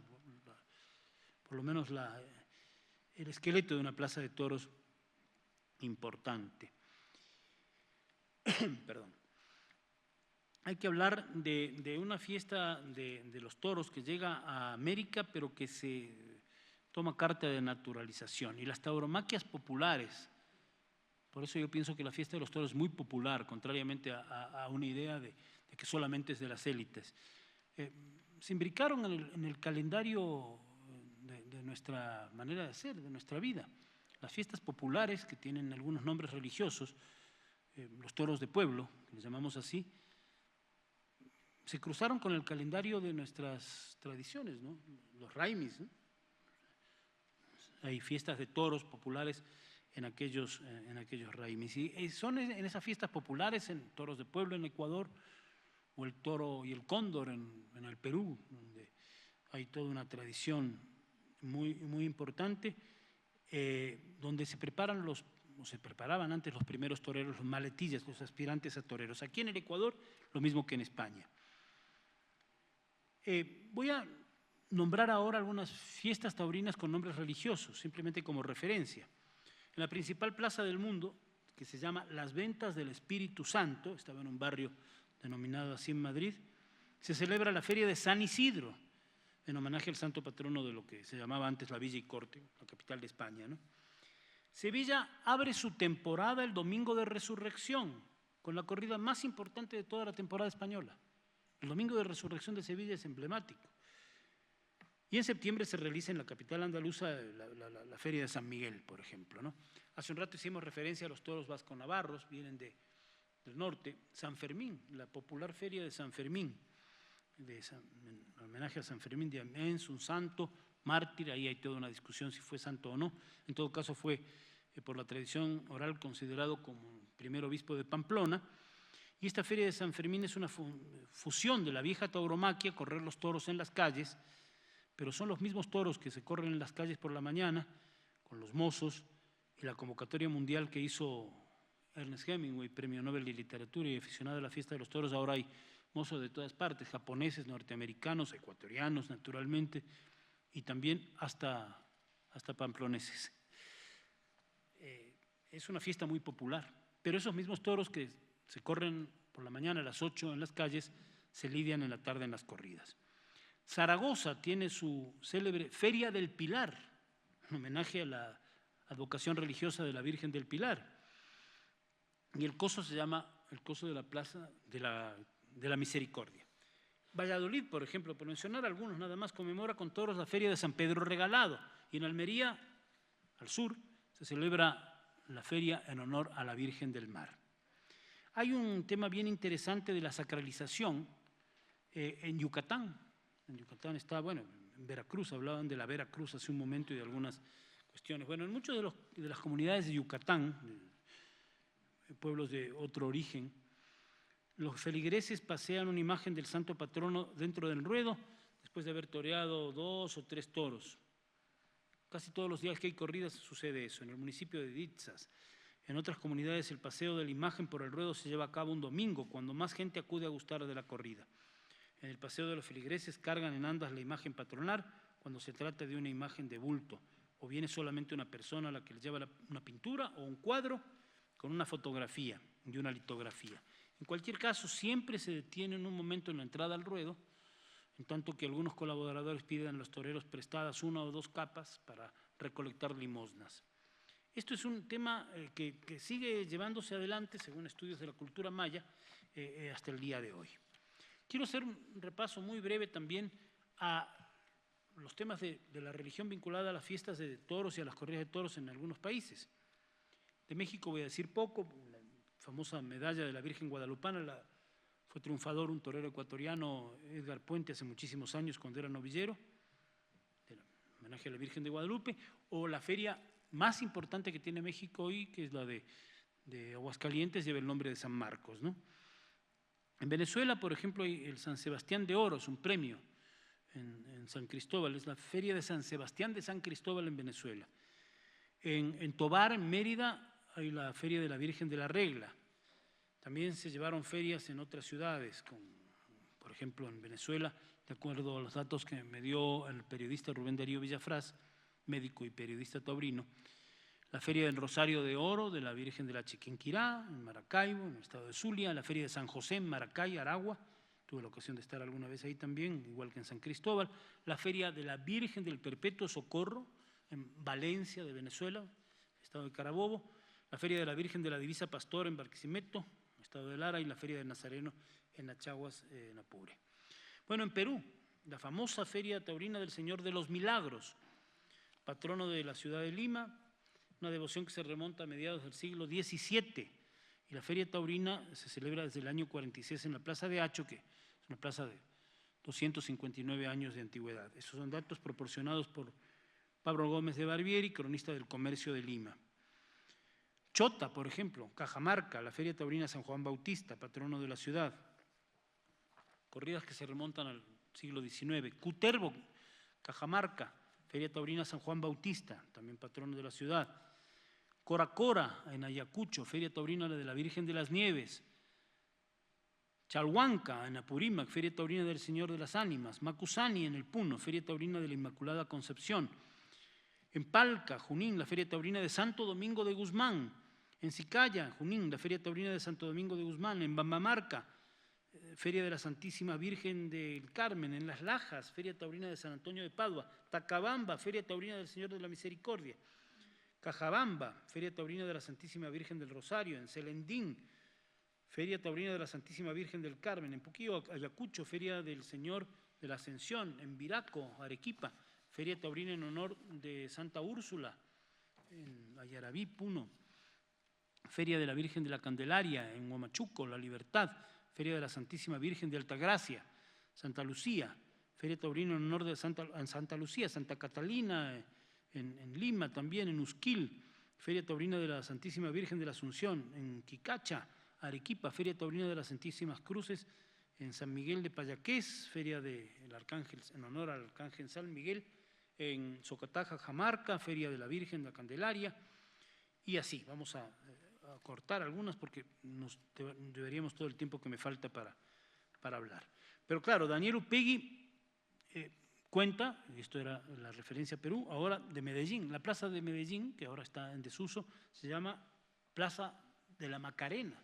C: por lo menos el esqueleto de una plaza de toros importante. Perdón. Hay que hablar de una fiesta de los toros que llega a América, pero que se toma carta de naturalización, y las tauromaquias populares. Por eso yo pienso que la fiesta de los toros es muy popular, contrariamente a una idea de que solamente es de las élites. Se imbricaron en el calendario de nuestra manera de ser, de nuestra vida. Las fiestas populares, que tienen algunos nombres religiosos, los toros de pueblo, que les llamamos así, se cruzaron con el calendario de nuestras tradiciones, ¿no? Los raimis, ¿no? Hay fiestas de toros populares en aquellos raimis. Y son en esas fiestas populares, en toros de pueblo en Ecuador, o el toro y el cóndor en el Perú, donde hay toda una tradición muy, muy importante, donde se preparaban antes los primeros toreros, los maletillas, los aspirantes a toreros. Aquí en el Ecuador, lo mismo que en España. Voy a nombrar ahora algunas fiestas taurinas con nombres religiosos, simplemente como referencia. En la principal plaza del mundo, que se llama Las Ventas del Espíritu Santo, estaba en un barrio denominado así en Madrid, se celebra la Feria de San Isidro, en homenaje al santo patrono de lo que se llamaba antes la Villa y Corte, la capital de España, ¿no? Sevilla abre su temporada el Domingo de Resurrección, con la corrida más importante de toda la temporada española. El Domingo de Resurrección de Sevilla es emblemático. Y en septiembre se realiza en la capital andaluza la Feria de San Miguel, por ejemplo, ¿no? Hace un rato hicimos referencia a los toros vasco-navarros, vienen del norte. San Fermín, la popular Feria de San Fermín, en homenaje a San Fermín de Amiens, un santo, mártir, ahí hay toda una discusión si fue santo o no. En todo caso fue, por la tradición oral, considerado como primer obispo de Pamplona. Y esta Feria de San Fermín es una fusión de la vieja tauromaquia, correr los toros en las calles, pero son los mismos toros que se corren en las calles por la mañana, con los mozos, y la convocatoria mundial que hizo Ernest Hemingway, Premio Nobel de Literatura y aficionado a la fiesta de los toros. Ahora hay mozos de todas partes, japoneses, norteamericanos, ecuatorianos, naturalmente, y también hasta pamploneses. Es una fiesta muy popular, pero esos mismos toros que se corren por la mañana a las 8 en las calles, se lidian en la tarde en las corridas. Zaragoza tiene su célebre Feria del Pilar, en homenaje a la advocación religiosa de la Virgen del Pilar. Y el coso se llama el coso de la Plaza de la Misericordia. Valladolid, por ejemplo, por mencionar algunos nada más, conmemora con toros la Feria de San Pedro Regalado. Y en Almería, al sur, se celebra la feria en honor a la Virgen del Mar. Hay un tema bien interesante de la sacralización en Yucatán. En Yucatán está, bueno, en Veracruz, hablaban de la Veracruz hace un momento y de algunas cuestiones. Bueno, en muchas de las comunidades de Yucatán, pueblos de otro origen, los feligreses pasean una imagen del santo patrono dentro del ruedo después de haber toreado 2 o 3 toros. Casi todos los días que hay corridas sucede eso. En el municipio de Ditzas, en otras comunidades, el paseo de la imagen por el ruedo se lleva a cabo un domingo, cuando más gente acude a gustar de la corrida. En el paseo de los feligreses cargan en andas la imagen patronal cuando se trata de una imagen de bulto, o viene solamente una persona a la que le lleva una pintura o un cuadro con una fotografía y una litografía. En cualquier caso, siempre se detiene en un momento en la entrada al ruedo, en tanto que algunos colaboradores piden a los toreros prestadas 1 o 2 capas para recolectar limosnas. Esto es un tema que sigue llevándose adelante, según estudios de la cultura maya, hasta el día de hoy. Quiero hacer un repaso muy breve también a los temas de la religión vinculada a las fiestas de toros y a las corridas de toros en algunos países. De México voy a decir poco, la famosa medalla de la Virgen Guadalupana, fue triunfador un torero ecuatoriano, Edgar Puente, hace muchísimos años cuando era novillero, del homenaje a la Virgen de Guadalupe, o la feria más importante que tiene México hoy, que es la de Aguascalientes, lleva el nombre de San Marcos, ¿no? En Venezuela, por ejemplo, hay el San Sebastián de Oro, es un premio en San Cristóbal, es la feria de San Sebastián de San Cristóbal en Venezuela. En Tobar, en Mérida, hay la feria de la Virgen de la Regla. También se llevaron ferias en otras ciudades, por ejemplo en Venezuela, de acuerdo a los datos que me dio el periodista Rubén Darío Villafrás, médico y periodista taurino, la Feria del Rosario de Oro de la Virgen de la Chiquinquirá, en Maracaibo, en el estado de Zulia, la Feria de San José en Maracay, Aragua, tuve la ocasión de estar alguna vez ahí también, igual que en San Cristóbal, la Feria de la Virgen del Perpetuo Socorro en Valencia de Venezuela, estado de Carabobo, la Feria de la Virgen de la Divisa Pastor en Barquisimeto, estado de Lara, y la Feria de Nazareno en Achaguas, en Apure. Bueno, en Perú, la famosa Feria Taurina del Señor de los Milagros, patrono de la ciudad de Lima, una devoción que se remonta a mediados del siglo XVII, y la Feria Taurina se celebra desde el año 46 en la Plaza de Hacho, que es una plaza de 259 años de antigüedad. Esos son datos proporcionados por Pablo Gómez de Barbieri, cronista del Comercio de Lima. Chota, por ejemplo, Cajamarca, la Feria Taurina San Juan Bautista, patrono de la ciudad. Corridas que se remontan al siglo XIX. Cutervo, Cajamarca, Feria Taurina San Juan Bautista, también patrono de la ciudad. Coracora, en Ayacucho, Feria Taurina de la Virgen de las Nieves. Chalhuanca, en Apurímac, Feria Taurina del Señor de las Ánimas. Macusani, en el Puno, Feria Taurina de la Inmaculada Concepción. En Palca, Junín, la Feria Taurina de Santo Domingo de Guzmán. En Sicaya, Junín, la Feria Taurina de Santo Domingo de Guzmán. En Bambamarca, Feria de la Santísima Virgen del Carmen. En Las Lajas, Feria Taurina de San Antonio de Padua. Tacabamba, Feria Taurina del Señor de la Misericordia. Cajabamba, Feria Taurina de la Santísima Virgen del Rosario. En Celendín, Feria Taurina de la Santísima Virgen del Carmen. En Puquio, Ayacucho, Feria del Señor de la Ascensión. En Viraco, Arequipa, Feria Taurina en honor de Santa Úrsula. En Ayarabí, Puno, Feria de la Virgen de la Candelaria. En Huamachuco, La Libertad, Feria de la Santísima Virgen de Altagracia. Santa Lucía, Feria Taurina en honor de Santa Lucía. Santa Catalina, en Lima también. En Usquil, Feria Taurina de la Santísima Virgen de la Asunción. En Quicacha, Arequipa, Feria Taurina de las Santísimas Cruces. En San Miguel de Payaqués, Feria del Arcángel, en honor al Arcángel San Miguel. En Socataja, Jamarca, Feria de la Virgen de la Candelaria. Y así, vamos a cortar algunas porque nos deberíamos todo el tiempo que me falta para hablar. Pero claro, Daniel Upegui cuenta, y esto era la referencia a Perú, ahora de Medellín. La plaza de Medellín, que ahora está en desuso, se llama Plaza de la Macarena.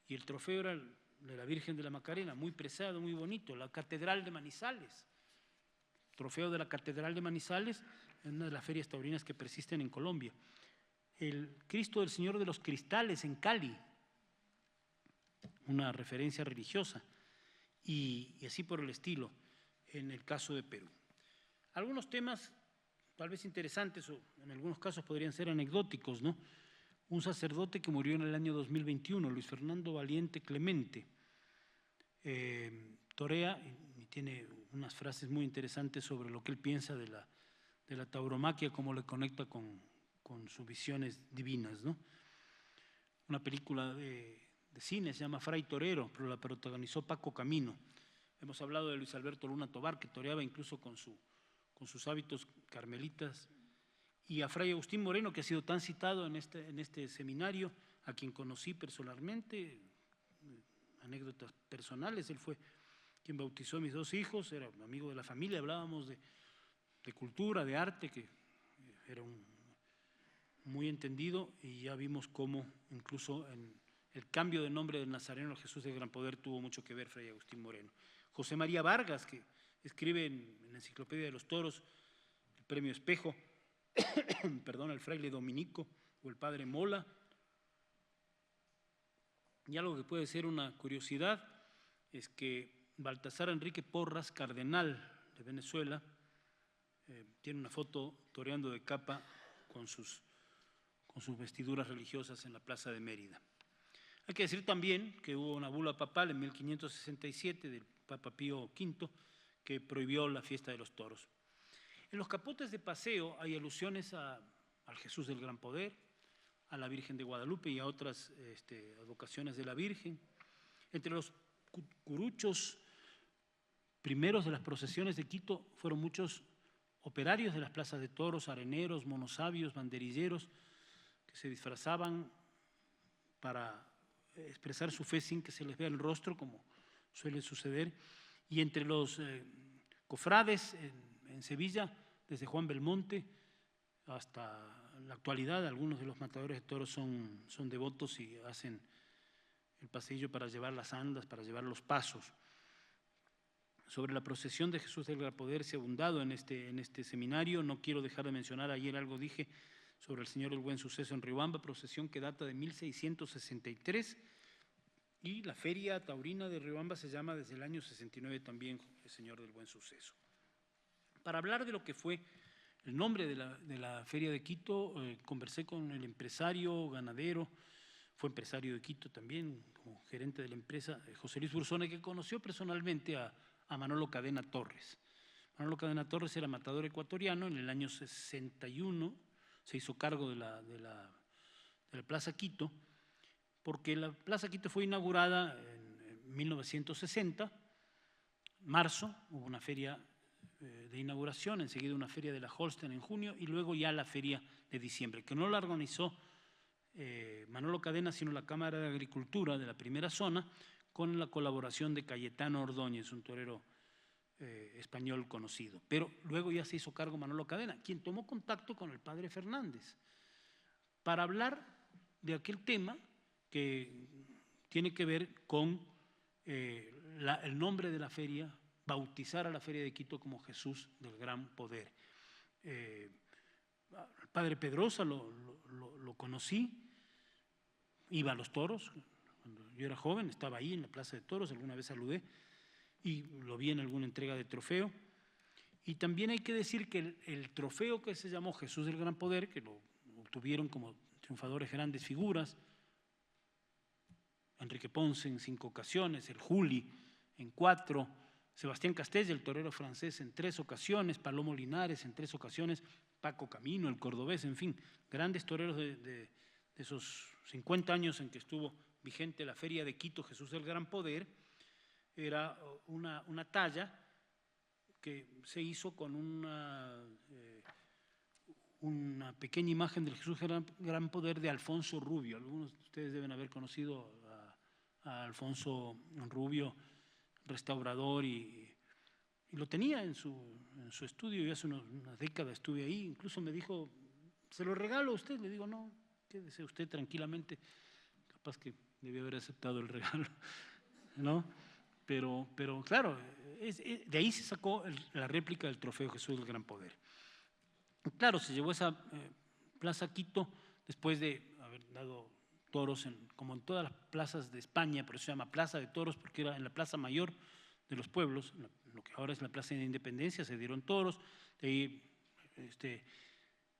C: Y el trofeo era de la Virgen de la Macarena, muy preciado, muy bonito. La Catedral de Manizales. Trofeo de la Catedral de Manizales, en una de las ferias taurinas que persisten en Colombia. El Cristo del Señor de los Cristales en Cali, una referencia religiosa, y así por el estilo en el caso de Perú. Algunos temas tal vez interesantes o en algunos casos podrían ser anecdóticos, ¿no? Un sacerdote que murió en el año 2021, Luis Fernando Valiente Clemente, torea y tiene unas frases muy interesantes sobre lo que él piensa de la tauromaquia, cómo le conecta con sus visiones divinas, ¿no? Una película de cine se llama Fray Torero, pero la protagonizó Paco Camino. Hemos hablado de Luis Alberto Luna Tobar, que toreaba incluso con sus hábitos carmelitas, y a Fray Agustín Moreno, que ha sido tan citado en este seminario, a quien conocí personalmente, anécdotas personales. Él fue quien bautizó a mis dos hijos, era un amigo de la familia, hablábamos de cultura, de arte, que era muy entendido, y ya vimos cómo incluso en el cambio de nombre del Nazareno a Jesús de Gran Poder tuvo mucho que ver Fray Agustín Moreno. José María Vargas, que escribe en la Enciclopedia de los Toros, el Premio Espejo, perdón, el fraile Dominico o el padre Mola. Y algo que puede ser una curiosidad es que Baltasar Enrique Porras, cardenal de Venezuela, tiene una foto toreando de capa con sus vestiduras religiosas en la Plaza de Mérida. Hay que decir también que hubo una bula papal en 1567 del Papa Pío V que prohibió la fiesta de los toros. En los capotes de paseo hay alusiones al Jesús del Gran Poder, a la Virgen de Guadalupe y a otras advocaciones de la Virgen. Entre los curuchos primeros de las procesiones de Quito fueron muchos operarios de las plazas de toros, areneros, monosabios, banderilleros, que se disfrazaban para expresar su fe sin que se les vea el rostro, como suele suceder. Y entre los cofrades en Sevilla, desde Juan Belmonte hasta la actualidad, algunos de los matadores de toros son devotos y hacen el pasillo para llevar las andas, para llevar los pasos. Sobre la procesión de Jesús del Gran Poder se ha abundado en este seminario. No quiero dejar de mencionar, ayer algo dije sobre el Señor del Buen Suceso en Riobamba, procesión que data de 1663, y la Feria Taurina de Riobamba se llama desde el año 69 también el Señor del Buen Suceso. Para hablar de lo que fue el nombre de la Feria de Quito, conversé con el empresario ganadero, fue empresario de Quito también, como gerente de la empresa, José Luis Burzone, que conoció personalmente a Manolo Cadena Torres. Manolo Cadena Torres era matador ecuatoriano. En el año 61 se hizo cargo de la Plaza Quito, porque la Plaza Quito fue inaugurada en 1960, marzo, hubo una feria de inauguración, enseguida una feria de la Holstein en junio y luego ya la feria de diciembre, que no la organizó Manolo Cadena, sino la Cámara de Agricultura de la primera zona, con la colaboración de Cayetano Ordóñez, un torero español conocido. Pero luego ya se hizo cargo Manolo Cadena, quien tomó contacto con el padre Fernández para hablar de aquel tema que tiene que ver con el nombre de la feria, bautizar a la Feria de Quito como Jesús del Gran Poder. El padre Pedrosa lo conocí, iba a los toros, cuando yo era joven, estaba ahí en la Plaza de Toros, alguna vez saludé y lo vi en alguna entrega de trofeo. Y también hay que decir que el trofeo que se llamó Jesús del Gran Poder, que lo obtuvieron como triunfadores grandes figuras, Enrique Ponce en 5 ocasiones, el Juli en 4, Sebastián Castella, el torero francés, en 3 ocasiones, Palomo Linares en 3 ocasiones, Paco Camino, el cordobés, en fin, grandes toreros de esos 50 años en que estuvo vigente la Feria de Quito, Jesús del Gran Poder. Era una talla que se hizo con una pequeña imagen del Jesús del Gran Poder de Alfonso Rubio. Algunos de ustedes deben haber conocido a Alfonso Rubio, restaurador, y lo tenía en su estudio. Yo hace unas décadas estuve ahí, incluso me dijo, ¿se lo regalo a usted? Le digo, no, quédese usted tranquilamente. Capaz que debió haber aceptado el regalo, ¿no? Pero claro, de ahí se sacó la réplica del trofeo Jesús del Gran Poder. Claro, se llevó esa Plaza Quito después de haber dado toros, como en todas las plazas de España, por eso se llama Plaza de Toros, porque era en la plaza mayor de los pueblos, lo que ahora es la Plaza de Independencia, se dieron toros. De ahí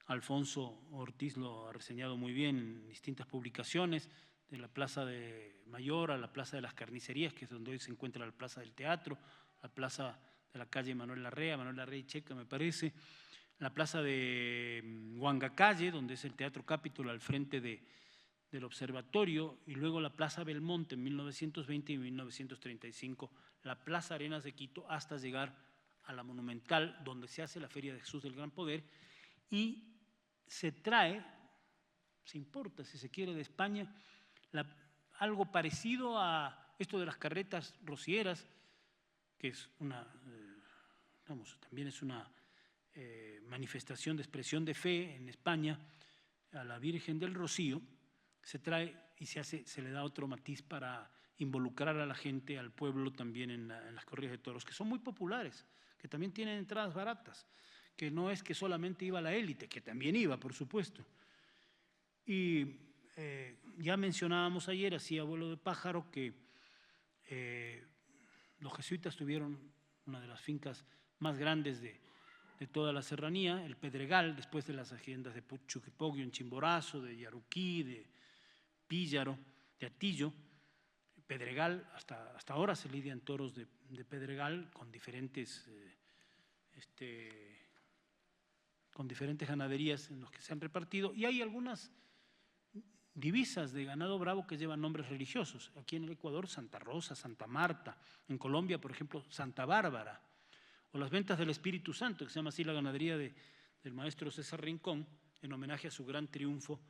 C: Alfonso Ortiz lo ha reseñado muy bien en distintas publicaciones, de la Plaza de Mayor a la Plaza de las Carnicerías, que es donde hoy se encuentra la Plaza del Teatro, la Plaza de la calle Manuel Larrea y Checa, me parece, la Plaza de Huangacalle, donde es el Teatro Capitol al frente del observatorio, y luego la Plaza Belmonte en 1920 y 1935, la Plaza Arenas de Quito, hasta llegar a la Monumental, donde se hace la Feria de Jesús del Gran Poder, y se trae, se importa, si se quiere, de España, algo parecido a esto de las carretas rocieras, que es también es una manifestación de expresión de fe en España, a la Virgen del Rocío. Se trae y se le da otro matiz para involucrar a la gente, al pueblo también en las corridas de toros, que son muy populares, que también tienen entradas baratas, que no es que solamente iba la élite, que también iba, por supuesto. Y ya mencionábamos ayer, así a vuelo de pájaro, que los jesuitas tuvieron una de las fincas más grandes de toda la serranía, el Pedregal, después de las haciendas de Chuquipoguio en Chimborazo, de Yaruquí, de Píllaro, de Atillo. Pedregal, hasta ahora se lidian toros de Pedregal con diferentes ganaderías en los que se han repartido, y hay algunas divisas de ganado bravo que llevan nombres religiosos. Aquí en el Ecuador, Santa Rosa, Santa Marta; en Colombia, por ejemplo, Santa Bárbara; o las ventas del Espíritu Santo, que se llama así la ganadería del maestro César Rincón, en homenaje a su gran triunfo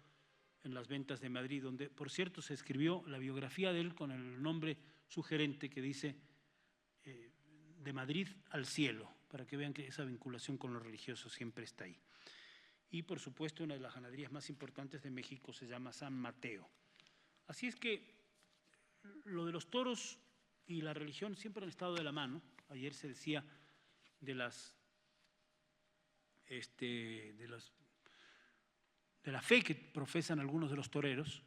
C: en las ventas de Madrid, donde, por cierto, se escribió la biografía de él con el nombre sugerente que dice de Madrid al cielo, para que vean que esa vinculación con lo religioso siempre está ahí. Y, por supuesto, una de las ganaderías más importantes de México se llama San Mateo. Así es que lo de los toros y la religión siempre han estado de la mano. Ayer se decía de la fe que profesan algunos de los toreros.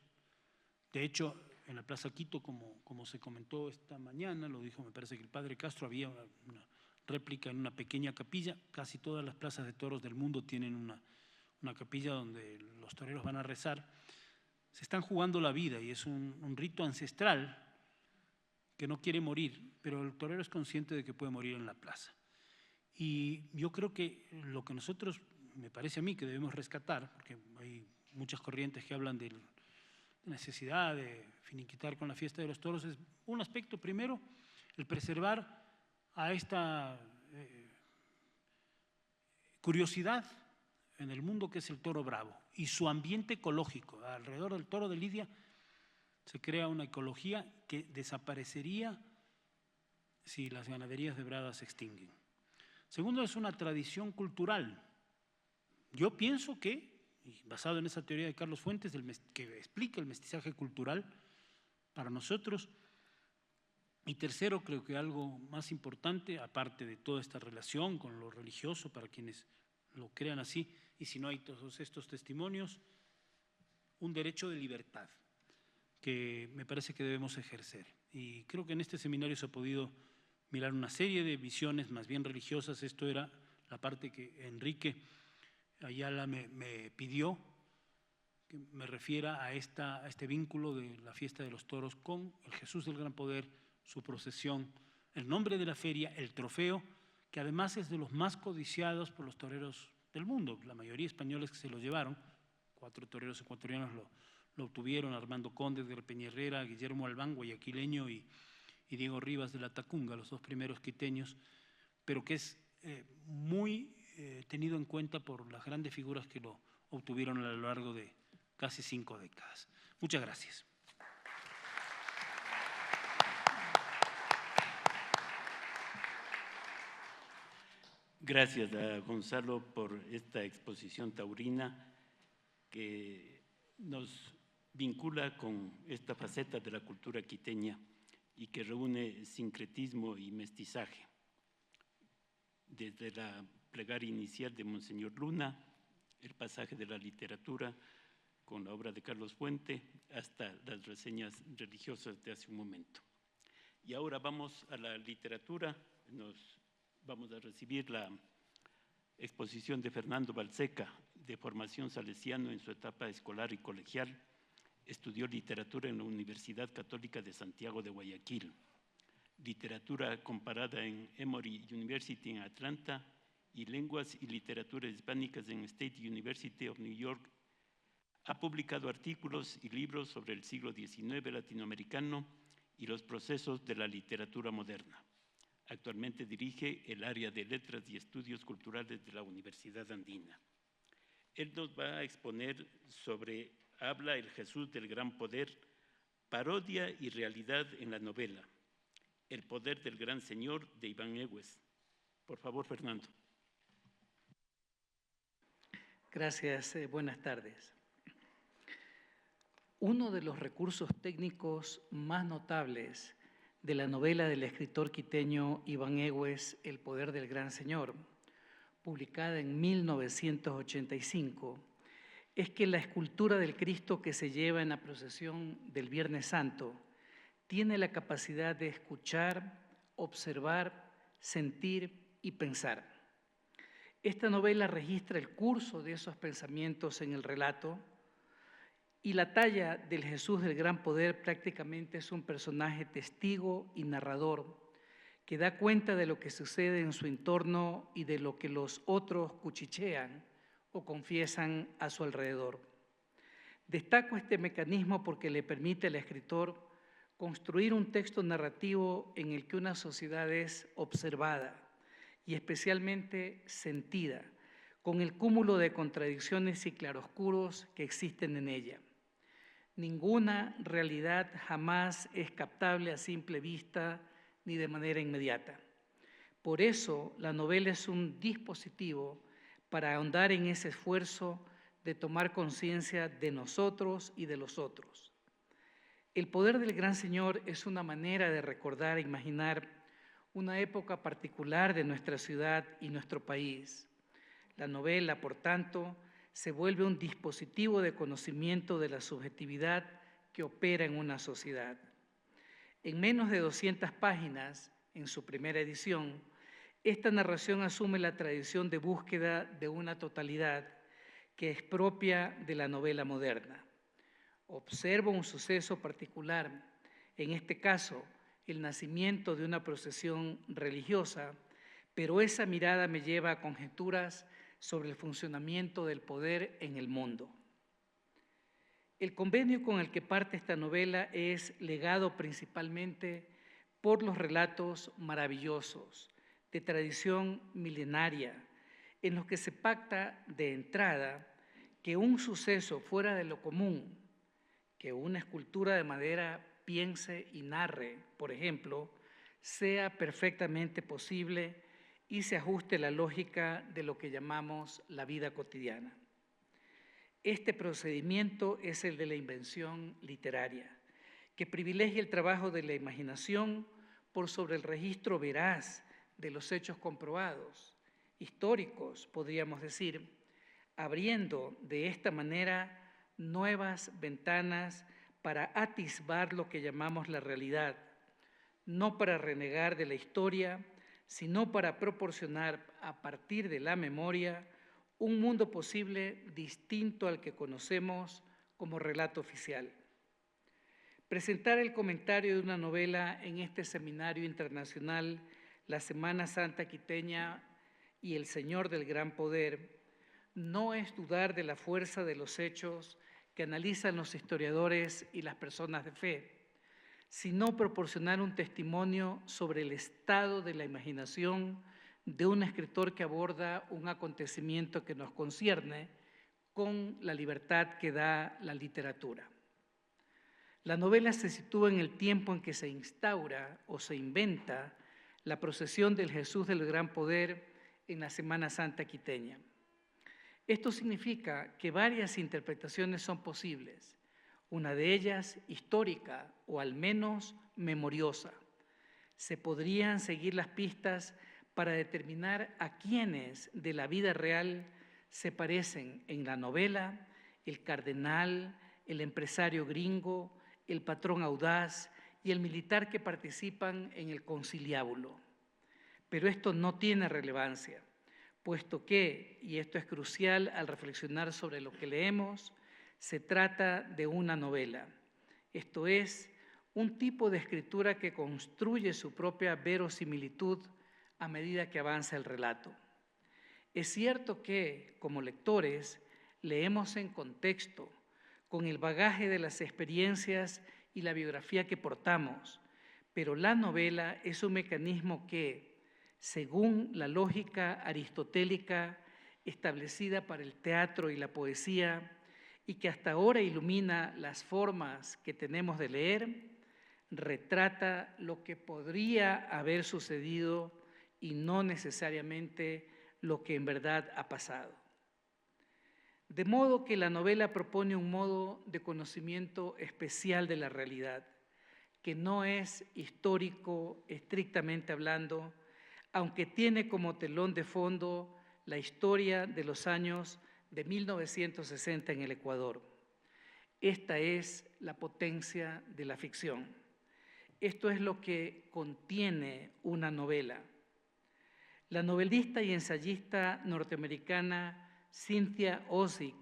C: De hecho, en la Plaza Quito, como se comentó esta mañana, lo dijo, me parece que el padre Castro, había una réplica en una pequeña capilla. Casi todas las plazas de toros del mundo tienen una capilla donde los toreros van a rezar. Se están jugando la vida y es un rito ancestral que no quiere morir, pero el torero es consciente de que puede morir en la plaza. Y yo creo que lo que nosotros, me parece a mí, que debemos rescatar, porque hay muchas corrientes que hablan de la necesidad de finiquitar con la fiesta de los toros, es un aspecto, primero, el preservar a esta curiosidad en el mundo que es el toro bravo y su ambiente ecológico. Alrededor del toro de Lidia Se crea una ecología que desaparecería si las ganaderías de brada se extinguen. Segundo, es una tradición cultural. Yo pienso que, y basado en esa teoría de Carlos Fuentes, que explica el mestizaje cultural para nosotros. Y tercero, creo que algo más importante, aparte de toda esta relación con lo religioso, para quienes lo crean así, y si no hay todos estos testimonios, un derecho de libertad que me parece que debemos ejercer. Y creo que en este seminario se ha podido mirar una serie de visiones más bien religiosas. Esto era la parte que Enrique Ayala me pidió, que me refiera a este vínculo de la fiesta de los toros con el Jesús del Gran Poder, su procesión, el nombre de la feria, el trofeo, que además es de los más codiciados por los toreros del mundo, la mayoría españoles que se lo llevaron. 4 toreros ecuatorianos lo obtuvieron: Armando Conde de Peña-Herrera, Guillermo Albán, guayaquileño, y Diego Rivas de la Tacunga, los 2 primeros quiteños, pero que es muy tenido en cuenta por las grandes figuras que lo obtuvieron a lo largo de casi 5 décadas. Muchas gracias.
A: Gracias a Gonzalo por esta exposición taurina que nos vincula con esta faceta de la cultura quiteña y que reúne sincretismo y mestizaje. Desde la plegaria inicial de Monseñor Luna, el pasaje de la literatura con la obra de Carlos Fuente, hasta las reseñas religiosas de hace un momento. Y ahora vamos a la literatura. Vamos a recibir la exposición de Fernando Balseca, de formación salesiano en su etapa escolar y colegial. Estudió literatura en la Universidad Católica de Santiago de Guayaquil, literatura comparada en Emory University en Atlanta y lenguas y literatura hispánicas en State University of New York. Ha publicado artículos y libros sobre el siglo XIX latinoamericano y los procesos de la literatura moderna. Actualmente dirige el área de Letras y Estudios Culturales de la Universidad Andina. Él nos va a exponer sobre Habla el Jesús del Gran Poder, parodia y realidad en la novela, El Poder del Gran Señor, de Iván Egues. Por favor, Fernando.
D: Gracias, buenas tardes. Uno de los recursos técnicos más notables de la novela del escritor quiteño Iván Egues, El Poder del Gran Señor, publicada en 1985, es que la escultura del Cristo que se lleva en la procesión del Viernes Santo tiene la capacidad de escuchar, observar, sentir y pensar. Esta novela registra el curso de esos pensamientos en el relato, y la talla del Jesús del Gran Poder prácticamente es un personaje testigo y narrador que da cuenta de lo que sucede en su entorno y de lo que los otros cuchichean o confiesan a su alrededor. Destaco este mecanismo porque le permite al escritor construir un texto narrativo en el que una sociedad es observada y especialmente sentida, con el cúmulo de contradicciones y claroscuros que existen en ella. Ninguna realidad jamás es captable a simple vista ni de manera inmediata. Por eso, la novela es un dispositivo para ahondar en ese esfuerzo de tomar conciencia de nosotros y de los otros. El Poder del Gran Señor es una manera de recordar e imaginar una época particular de nuestra ciudad y nuestro país. La novela, por tanto, se vuelve un dispositivo de conocimiento de la subjetividad que opera en una sociedad. En menos de 200 páginas, en su primera edición, esta narración asume la tradición de búsqueda de una totalidad que es propia de la novela moderna. Observo un suceso particular, en este caso, el nacimiento de una procesión religiosa, pero esa mirada me lleva a conjeturas sobre el funcionamiento del poder en el mundo. El convenio con el que parte esta novela es legado principalmente por los relatos maravillosos de tradición milenaria, en los que se pacta de entrada que un suceso fuera de lo común, que una escultura de madera piense y narre, por ejemplo, sea perfectamente posible y se ajuste a la lógica de lo que llamamos la vida cotidiana. Este procedimiento es el de la invención literaria, que privilegia el trabajo de la imaginación por sobre el registro veraz de los hechos comprobados, históricos, podríamos decir, abriendo de esta manera nuevas ventanas para atisbar lo que llamamos la realidad, no para renegar de la historia, sino para proporcionar a partir de la memoria un mundo posible distinto al que conocemos como relato oficial. Presentar el comentario de una novela en este seminario internacional, La Semana Santa Quiteña y El Señor del Gran Poder, no es dudar de la fuerza de los hechos que analizan los historiadores y las personas de fe, sino proporcionar un testimonio sobre el estado de la imaginación de un escritor que aborda un acontecimiento que nos concierne con la libertad que da la literatura. La novela se sitúa en el tiempo en que se instaura o se inventa la procesión del Jesús del Gran Poder en la Semana Santa quiteña. Esto significa que varias interpretaciones son posibles, una de ellas histórica o al menos memoriosa. Se podrían seguir las pistas para determinar a quiénes de la vida real se parecen en la novela el cardenal, el empresario gringo, el patrón audaz y el militar que participan en el conciliábulo. Pero esto no tiene relevancia, puesto que, y esto es crucial al reflexionar sobre lo que leemos, se trata de una novela, esto es, un tipo de escritura que construye su propia verosimilitud a medida que avanza el relato. Es cierto que, como lectores, leemos en contexto, con el bagaje de las experiencias y la biografía que portamos, pero la novela es un mecanismo que, según la lógica aristotélica establecida para el teatro y la poesía, y que hasta ahora ilumina las formas que tenemos de leer, retrata lo que podría haber sucedido y no necesariamente lo que en verdad ha pasado. De modo que la novela propone un modo de conocimiento especial de la realidad, que no es histórico estrictamente hablando, aunque tiene como telón de fondo la historia de los años de 1960 en el Ecuador. Esta es la potencia de la ficción. Esto es lo que contiene una novela. La novelista y ensayista norteamericana Cynthia Ozick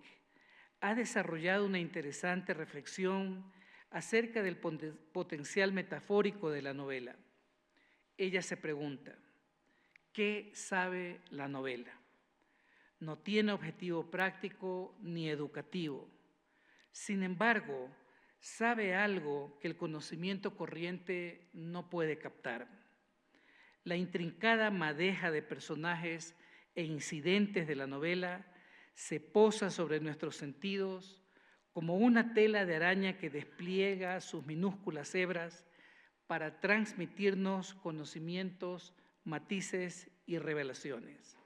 D: ha desarrollado una interesante reflexión acerca del potencial metafórico de la novela. Ella se pregunta, ¿qué sabe la novela? No tiene objetivo práctico ni educativo. Sin embargo, sabe algo que el conocimiento corriente no puede captar. La intrincada madeja de personajes e incidentes de la novela se posa sobre nuestros sentidos como una tela de araña que despliega sus minúsculas hebras para transmitirnos conocimientos, matices y revelaciones.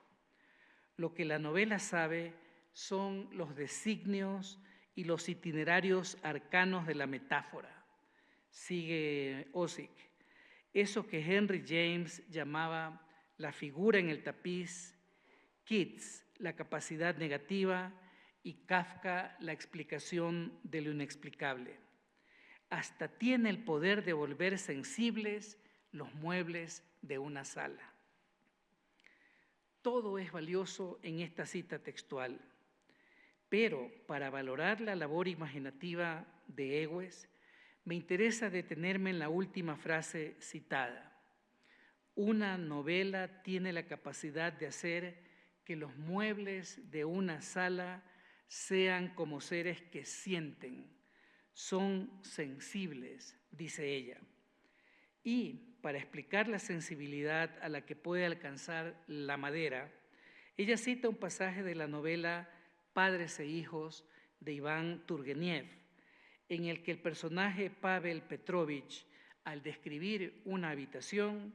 D: Lo que la novela sabe son los designios y los itinerarios arcanos de la metáfora. Sigue Ozick. Eso que Henry James llamaba la figura en el tapiz, Keats la capacidad negativa y Kafka la explicación de lo inexplicable. Hasta tiene el poder de volver sensibles los muebles de una sala. Todo es valioso en esta cita textual, pero para valorar la labor imaginativa de Egues, me interesa detenerme en la última frase citada. Una novela tiene la capacidad de hacer que los muebles de una sala sean como seres que sienten, son sensibles, dice ella. Y para explicar la sensibilidad a la que puede alcanzar la madera, ella cita un pasaje de la novela Padres e Hijos de Iván Turgeniev, en el que el personaje Pavel Petrovich, al describir una habitación,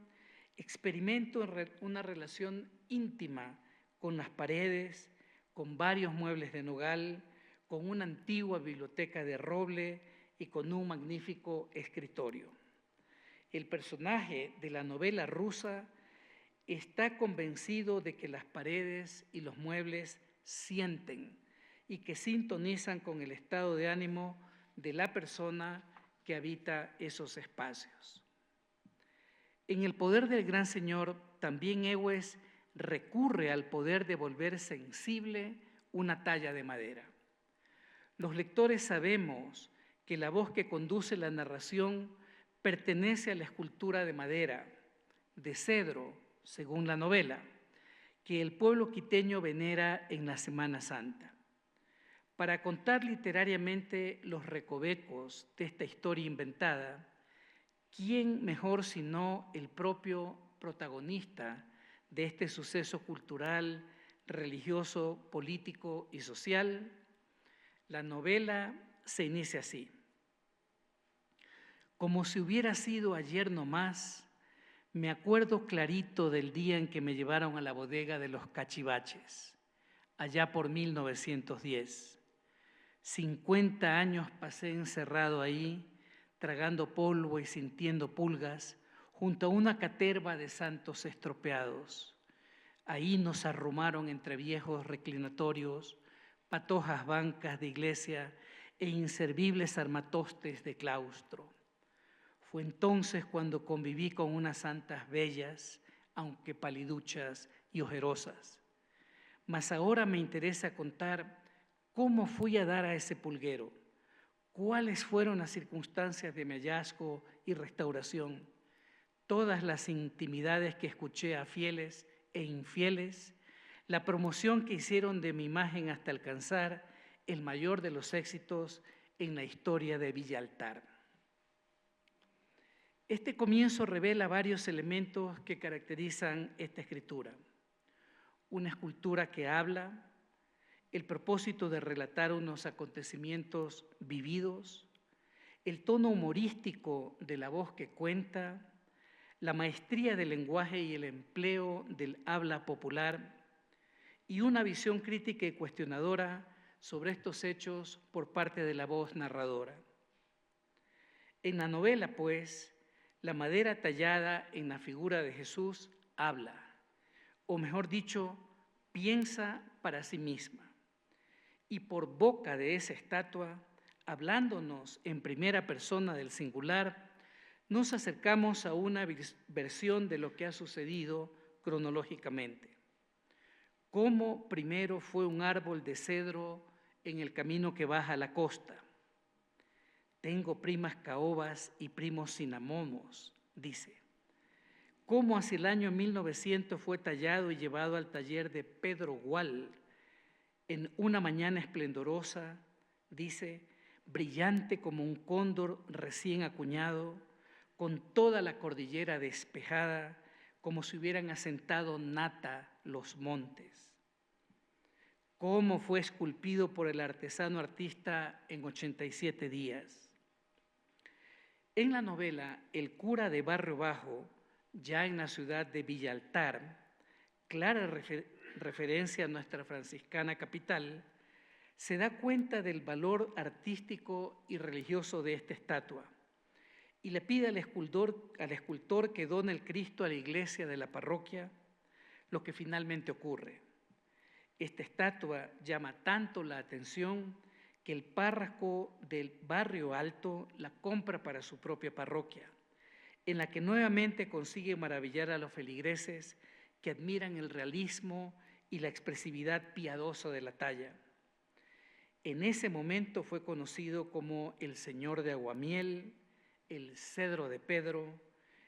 D: experimenta una relación íntima con las paredes, con varios muebles de nogal, con una antigua biblioteca de roble y con un magnífico escritorio. El personaje de la novela rusa está convencido de que las paredes y los muebles sienten y que sintonizan con el estado de ánimo de la persona que habita esos espacios. En El poder del gran señor, también Ewes recurre al poder de volver sensible una talla de madera. Los lectores sabemos que la voz que conduce la narración pertenece a la escultura de madera, de cedro, según la novela, que el pueblo quiteño venera en la Semana Santa. Para contar literariamente los recovecos de esta historia inventada, ¿quién mejor sino el propio protagonista de este suceso cultural, religioso, político y social? La novela se inicia así. Como si hubiera sido ayer nomás, me acuerdo clarito del día en que me llevaron a la bodega de los cachivaches, allá por 1910. 50 años pasé encerrado ahí, tragando polvo y sintiendo pulgas, junto a una caterva de santos estropeados. Ahí nos arrumaron entre viejos reclinatorios, patojas bancas de iglesia e inservibles armatostes de claustro. Fue entonces cuando conviví con unas santas bellas, aunque paliduchas y ojerosas. Mas ahora me interesa contar cómo fui a dar a ese pulguero, cuáles fueron las circunstancias de mi hallazgo y restauración, todas las intimidades que escuché a fieles e infieles, la promoción que hicieron de mi imagen hasta alcanzar el mayor de los éxitos en la historia de Villaltar. Este comienzo revela varios elementos que caracterizan esta escritura. Una escultura que habla, el propósito de relatar unos acontecimientos vividos, el tono humorístico de la voz que cuenta, la maestría del lenguaje y el empleo del habla popular y una visión crítica y cuestionadora sobre estos hechos por parte de la voz narradora. En la novela, pues, la madera tallada en la figura de Jesús habla, o mejor dicho, piensa para sí misma. Y por boca de esa estatua, hablándonos en primera persona del singular, nos acercamos a una versión de lo que ha sucedido cronológicamente. Cómo primero fue un árbol de cedro en el camino que baja a la costa. Tengo primas caobas y primos cinamomos, dice. Cómo hacia el año 1900 fue tallado y llevado al taller de Pedro Gual en una mañana esplendorosa, dice, brillante como un cóndor recién acuñado, con toda la cordillera despejada, como si hubieran asentado nata los montes. Cómo fue esculpido por el artesano artista en 87 días. En la novela, el cura de Barrio Bajo, ya en la ciudad de Villaltar, clara referencia a nuestra franciscana capital, se da cuenta del valor artístico y religioso de esta estatua y le pide al escultor que done el Cristo a la iglesia de la parroquia, lo que finalmente ocurre. Esta estatua llama tanto la atención que el párroco del Barrio Alto la compra para su propia parroquia, en la que nuevamente consigue maravillar a los feligreses que admiran el realismo y la expresividad piadosa de la talla. En ese momento fue conocido como el Señor de Aguamiel, el Cedro de Pedro,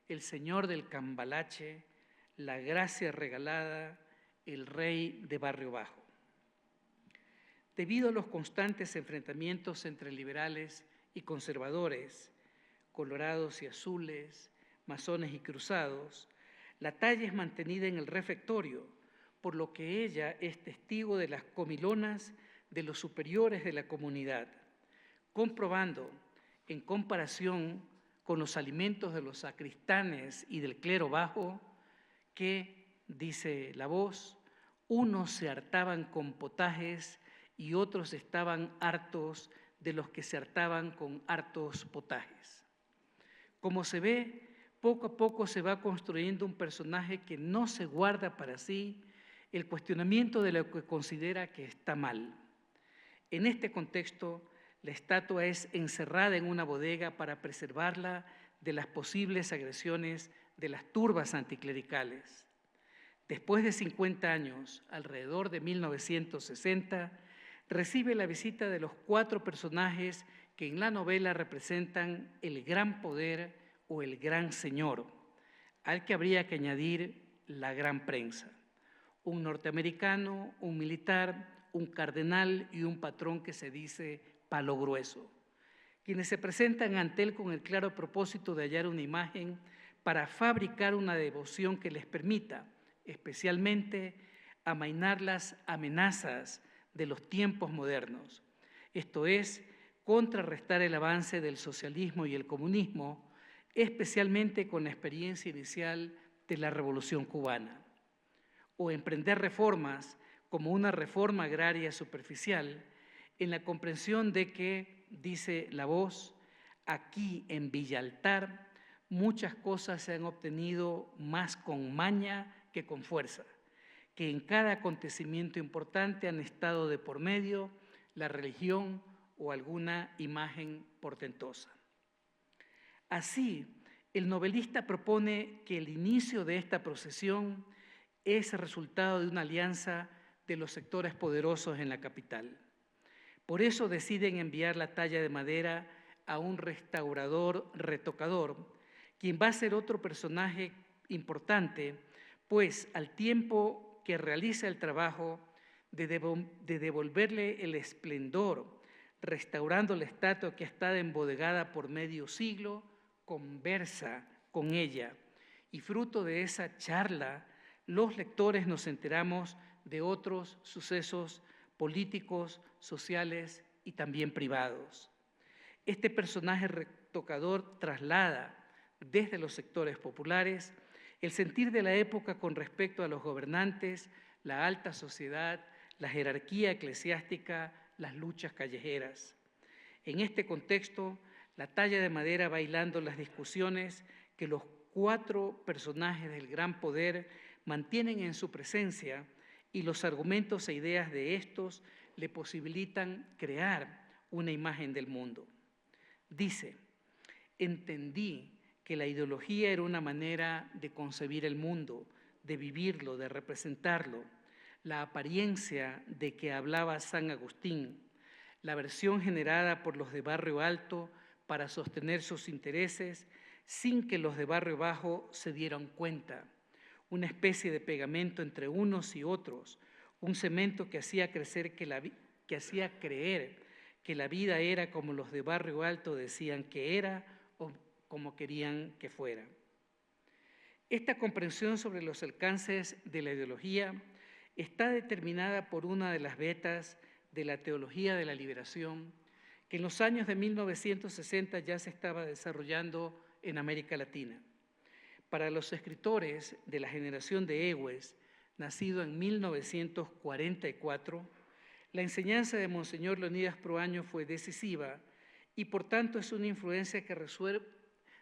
D: el Señor del Cambalache, la Gracia Regalada, el Rey de Barrio Bajo. Debido a los constantes enfrentamientos entre liberales y conservadores, colorados y azules, masones y cruzados, la talla es mantenida en el refectorio, por lo que ella es testigo de las comilonas de los superiores de la comunidad, comprobando en comparación con los alimentos de los sacristanes y del clero bajo que, dice la voz, unos se hartaban con potajes y otros estaban hartos de los que se hartaban con hartos potajes. Como se ve, poco a poco se va construyendo un personaje que no se guarda para sí el cuestionamiento de lo que considera que está mal. En este contexto, la estatua es encerrada en una bodega para preservarla de las posibles agresiones de las turbas anticlericales. Después de 50 años, alrededor de 1960, recibe la visita de los 4 personajes que en la novela representan el gran poder o el gran señor, al que habría que añadir la gran prensa. Un norteamericano, un militar, un cardenal y un patrón que se dice palo grueso, quienes se presentan ante él con el claro propósito de hallar una imagen para fabricar una devoción que les permita, especialmente, amainar las amenazas de los tiempos modernos, esto es, contrarrestar el avance del socialismo y el comunismo, especialmente con la experiencia inicial de la Revolución Cubana, o emprender reformas como una reforma agraria superficial, en la comprensión de que, dice la voz, aquí en Villaltar muchas cosas se han obtenido más con maña que con fuerza, que en cada acontecimiento importante han estado de por medio la religión o alguna imagen portentosa. Así, el novelista propone que el inicio de esta procesión es el resultado de una alianza de los sectores poderosos en la capital. Por eso deciden enviar la talla de madera a un restaurador retocador, quien va a ser otro personaje importante, pues al tiempo que realiza el trabajo de devolverle el esplendor, restaurando la estatua que está embodegada por medio siglo, conversa con ella. Y fruto de esa charla, los lectores nos enteramos de otros sucesos políticos, sociales y también privados. Este personaje retocador traslada desde los sectores populares el sentir de la época con respecto a los gobernantes, la alta sociedad, la jerarquía eclesiástica, las luchas callejeras. En este contexto, la talla de madera va hilando las discusiones que los 4 personajes del gran poder mantienen en su presencia y los argumentos e ideas de estos le posibilitan crear una imagen del mundo. Dice, entendí que la ideología era una manera de concebir el mundo, de vivirlo, de representarlo, la apariencia de que hablaba San Agustín, la versión generada por los de Barrio Alto para sostener sus intereses sin que los de Barrio Bajo se dieran cuenta, una especie de pegamento entre unos y otros, un cemento que hacía creer que la vida era como los de Barrio Alto decían que era o como querían que fuera. Esta comprensión sobre los alcances de la ideología está determinada por una de las vetas de la teología de la liberación que en los años de 1960 ya se estaba desarrollando en América Latina. Para los escritores de la generación de Egues, nacido en 1944, la enseñanza de Monseñor Leonidas Proaño fue decisiva y por tanto es una influencia que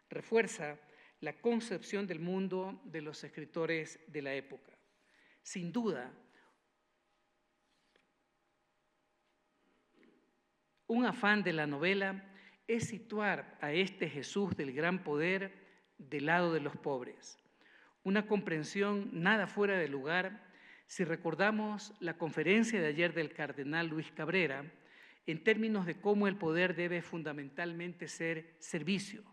D: refuerza la concepción del mundo de los escritores de la época. Sin duda, un afán de la novela es situar a este Jesús del gran poder del lado de los pobres. Una comprensión nada fuera de lugar si recordamos la conferencia de ayer del cardenal Luis Cabrera en términos de cómo el poder debe fundamentalmente ser servicio,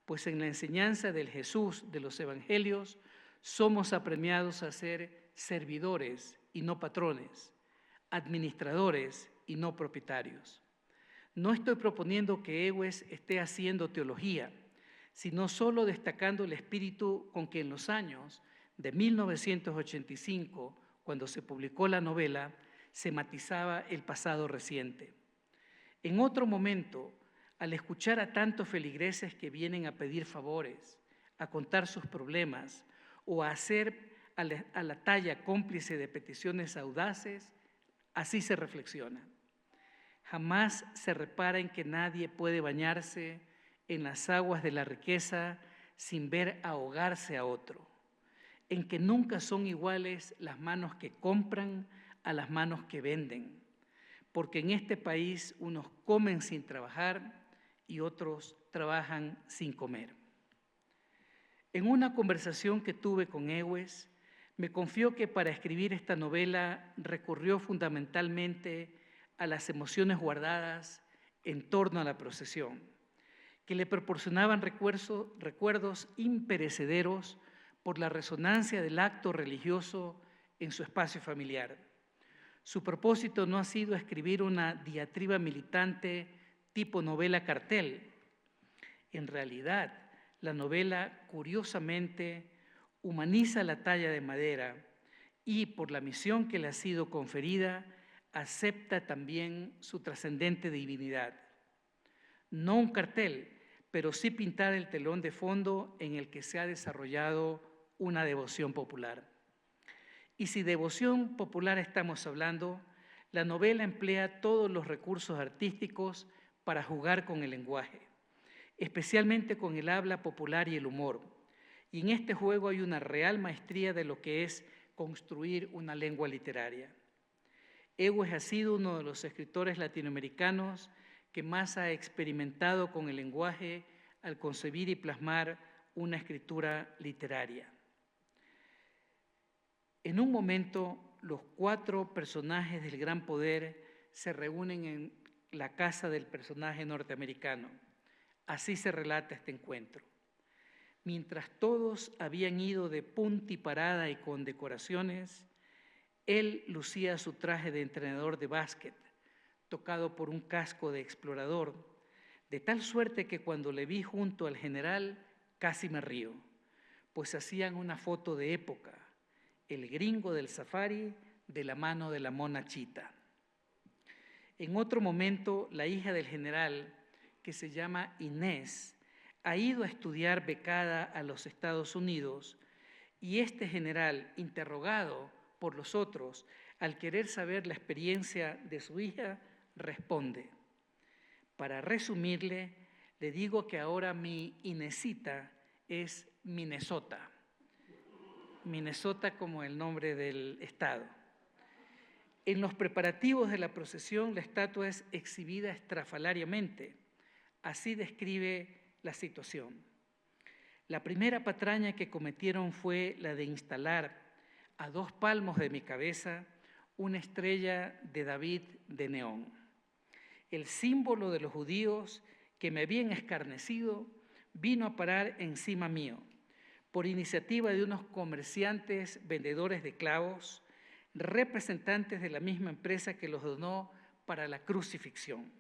D: pues en la enseñanza del Jesús de los evangelios somos apremiados a ser servidores y no patrones, administradores y no propietarios. No estoy proponiendo que Egues esté haciendo teología, sino solo destacando el espíritu con que en los años de 1985, cuando se publicó la novela, se matizaba el pasado reciente. En otro momento, al escuchar a tantos feligreses que vienen a pedir favores, a contar sus problemas o a hacer a la talla cómplice de peticiones audaces, así se reflexiona. Jamás se repara en que nadie puede bañarse en las aguas de la riqueza sin ver ahogarse a otro, en que nunca son iguales las manos que compran a las manos que venden, porque en este país unos comen sin trabajar y otros trabajan sin comer. En una conversación que tuve con Egues, me confió que para escribir esta novela recurrió fundamentalmente a las emociones guardadas en torno a la procesión, que le proporcionaban recuerdos imperecederos por la resonancia del acto religioso en su espacio familiar. Su propósito no ha sido escribir una diatriba militante tipo novela cartel. En realidad, la novela, curiosamente, humaniza la talla de madera y, por la misión que le ha sido conferida, acepta también su trascendente divinidad. No un cartel, pero sí pintar el telón de fondo en el que se ha desarrollado una devoción popular. Y si devoción popular estamos hablando, la novela emplea todos los recursos artísticos para jugar con el lenguaje, especialmente con el habla popular y el humor. Y en este juego hay una real maestría de lo que es construir una lengua literaria. Egues ha sido uno de los escritores latinoamericanos que más ha experimentado con el lenguaje al concebir y plasmar una escritura literaria. En un momento, los 4 personajes del gran poder se reúnen en la casa del personaje norteamericano. Así se relata este encuentro. Mientras todos habían ido de punta y parada y con decoraciones, él lucía su traje de entrenador de básquet, tocado por un casco de explorador, de tal suerte que cuando le vi junto al general casi me río, pues hacían una foto de época, el gringo del safari de la mano de la mona Chita. En otro momento, la hija del general, que se llama Inés, ha ido a estudiar becada a los Estados Unidos y este general, interrogado por los otros, al querer saber la experiencia de su hija, responde: para resumirle, le digo que ahora mi Inesita es Minnesota. Minnesota como el nombre del estado. En los preparativos de la procesión, la estatua es exhibida estrafalariamente. Así describe la situación. La primera patraña que cometieron fue la de instalar a 2 palmos de mi cabeza una estrella de David de neón. El símbolo de los judíos que me habían escarnecido vino a parar encima mío por iniciativa de unos comerciantes vendedores de clavos, representantes de la misma empresa que los donó para la crucifixión.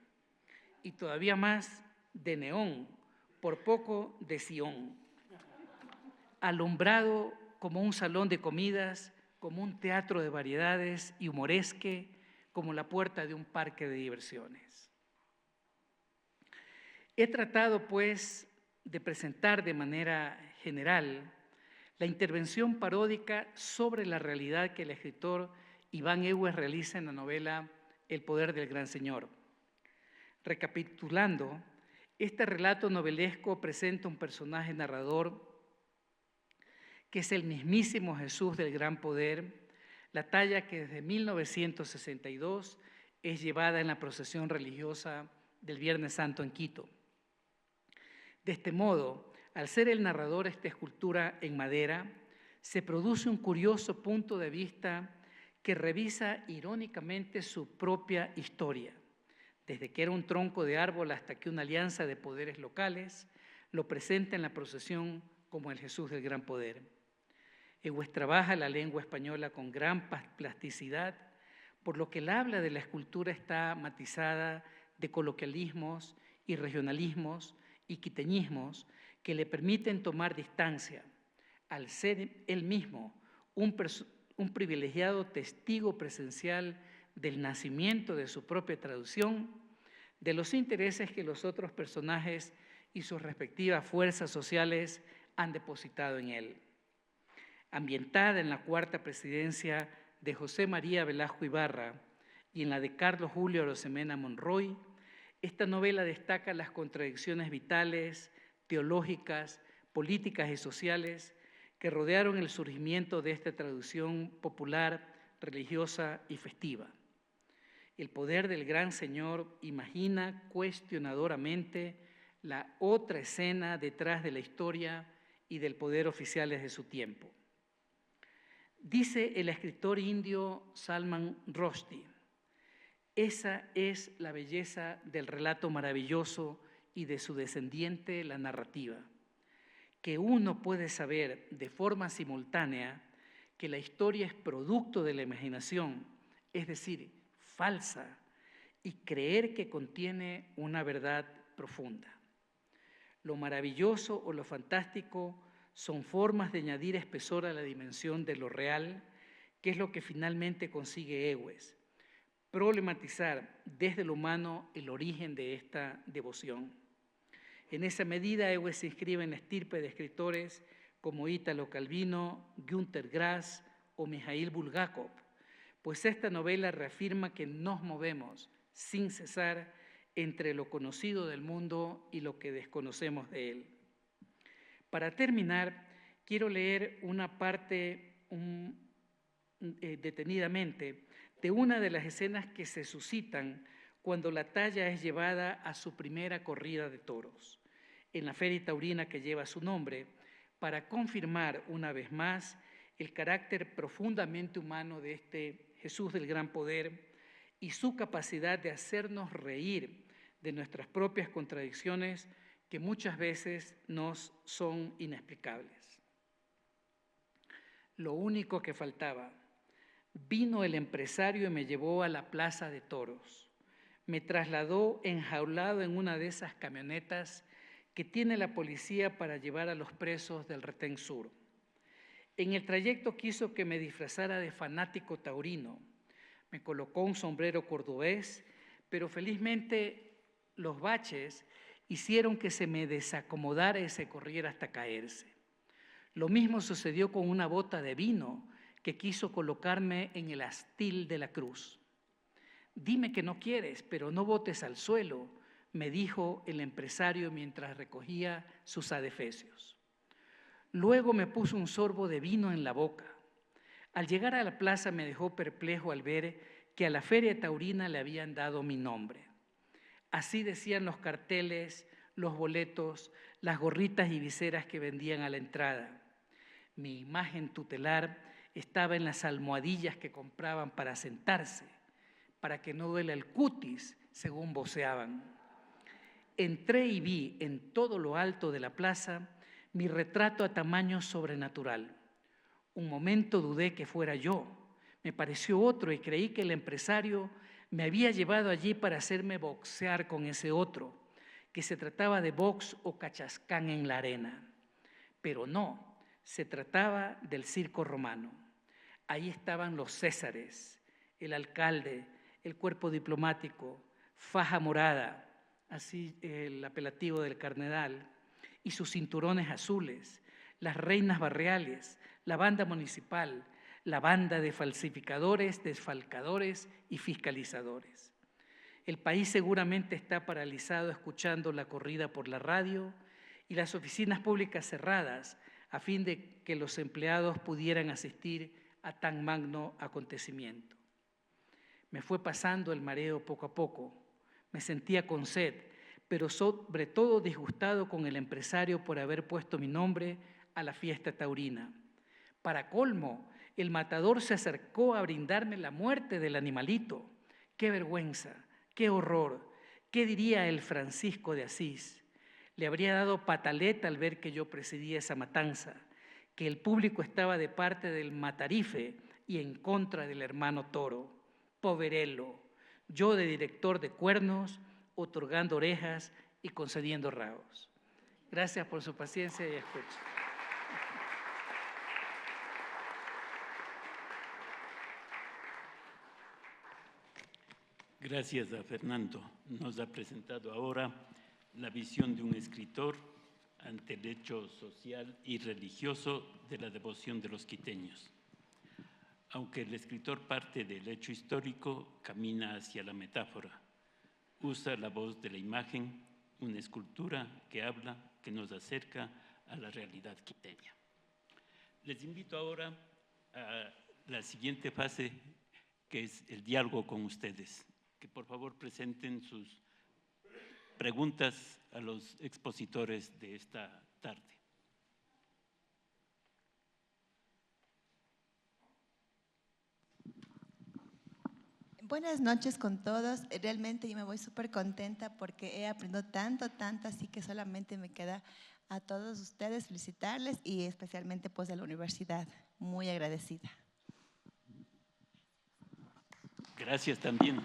D: Y todavía más de neón, por poco de Sion, alumbrado como un salón de comidas, como un teatro de variedades y humoresque, como la puerta de un parque de diversiones. He tratado, pues, de presentar de manera general la intervención paródica sobre la realidad que el escritor Iván Egues realiza en la novela El poder del gran señor. Recapitulando, este relato novelesco presenta un personaje narrador que es el mismísimo Jesús del gran poder, la talla que desde 1962 es llevada en la procesión religiosa del Viernes Santo en Quito. De este modo, al ser el narrador esta escultura en madera, se produce un curioso punto de vista que revisa irónicamente su propia historia, desde que era un tronco de árbol hasta que una alianza de poderes locales lo presenta en la procesión como el Jesús del gran poder. Egues trabaja la lengua española con gran plasticidad, por lo que el habla de la escultura está matizada de coloquialismos y regionalismos y quiteñismos que le permiten tomar distancia, al ser él mismo un privilegiado testigo presencial del nacimiento de su propia traducción, de los intereses que los otros personajes y sus respectivas fuerzas sociales han depositado en él. Ambientada en la cuarta presidencia de José María Velasco Ibarra y en la de Carlos Julio Arosemena Monroy, esta novela destaca las contradicciones vitales, teológicas, políticas y sociales que rodearon el surgimiento de esta tradición popular, religiosa y festiva. El poder del gran señor imagina cuestionadoramente la otra escena detrás de la historia y del poder oficiales de su tiempo. Dice el escritor indio Salman Rushdie: esa es la belleza del relato maravilloso y de su descendiente, la narrativa, que uno puede saber de forma simultánea que la historia es producto de la imaginación, es decir, falsa, y creer que contiene una verdad profunda. Lo maravilloso o lo fantástico son formas de añadir espesor a la dimensión de lo real, que es lo que finalmente consigue Egues: problematizar desde lo humano el origen de esta devoción. En esa medida, Egues se inscribe en la estirpe de escritores como Ítalo Calvino, Günter Grass o Mikhail Bulgakov, pues esta novela reafirma que nos movemos sin cesar entre lo conocido del mundo y lo que desconocemos de él. Para terminar, quiero leer una parte detenidamente de una de las escenas que se suscitan cuando la talla es llevada a su primera corrida de toros, en la feria taurina que lleva su nombre, para confirmar una vez más el carácter profundamente humano de este Jesús del gran poder y su capacidad de hacernos reír de nuestras propias contradicciones que muchas veces nos son inexplicables. Lo único que faltaba: vino el empresario y me llevó a la plaza de toros. Me trasladó enjaulado en una de esas camionetas que tiene la policía para llevar a los presos del Retén Sur. En el trayecto quiso que me disfrazara de fanático taurino. Me colocó un sombrero cordobés, pero felizmente los baches hicieron que se me desacomodara y se corriera hasta caerse. Lo mismo sucedió con una bota de vino que quiso colocarme en el astil de la cruz. Dime que no quieres, pero no botes al suelo, me dijo el empresario mientras recogía sus adefesios. Luego me puso un sorbo de vino en la boca. Al llegar a la plaza me dejó perplejo al ver que a la feria taurina le habían dado mi nombre. Así decían los carteles, los boletos, las gorritas y viseras que vendían a la entrada. Mi imagen tutelar estaba en las almohadillas que compraban para sentarse, para que no duela el cutis, según voceaban. Entré y vi en todo lo alto de la plaza mi retrato a tamaño sobrenatural. Un momento dudé que fuera yo, me pareció otro y creí que el empresario me había llevado allí para hacerme boxear con ese otro, que se trataba de box o cachascán en la arena. Pero no, se trataba del circo romano. Ahí estaban los césares, el alcalde, el cuerpo diplomático, faja morada, así el apelativo del cardenal, y sus cinturones azules, las reinas barriales, la banda municipal, la banda de falsificadores, desfalcadores y fiscalizadores. El país seguramente está paralizado escuchando la corrida por la radio y las oficinas públicas cerradas a fin de que los empleados pudieran asistir a tan magno acontecimiento. Me fue pasando el mareo poco a poco, me sentía con sed, pero sobre todo disgustado con el empresario por haber puesto mi nombre a la fiesta taurina. Para colmo, el matador se acercó a brindarme la muerte del animalito. ¡Qué vergüenza! ¡Qué horror! ¿Qué diría el Francisco de Asís? Le habría dado pataleta al ver que yo presidía esa matanza, que el público estaba de parte del matarife y en contra del hermano toro. Poverello, yo de director de cuernos, otorgando orejas y concediendo rabos. Gracias por su paciencia y escucha.
A: Gracias a Fernando. Nos ha presentado ahora la visión de un escritor ante el hecho social y religioso de la devoción de los quiteños. Aunque el escritor parte del hecho histórico, camina hacia la metáfora. Usa la voz de la imagen, una escultura que habla, que nos acerca a la realidad quiteña. Les invito ahora a la siguiente fase, que es el diálogo con ustedes. Que por favor presenten sus preguntas a los expositores de esta tarde.
E: Buenas noches con todos. Realmente yo me voy súper contenta porque he aprendido tanto, así que solamente me queda a todos ustedes felicitarles y especialmente pues de la universidad. Muy agradecida.
A: Gracias también.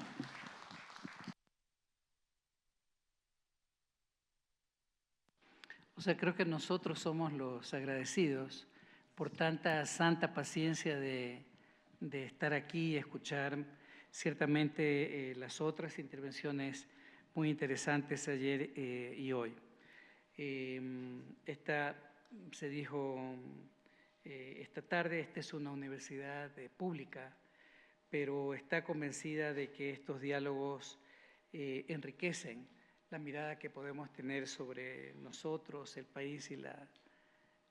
D: O sea, creo que nosotros somos los agradecidos por tanta santa paciencia de estar aquí y escuchar ciertamente las otras intervenciones muy interesantes ayer y hoy. Se dijo esta tarde, esta es una universidad pública, pero está convencida de que estos diálogos enriquecen la mirada que podemos tener sobre nosotros, el país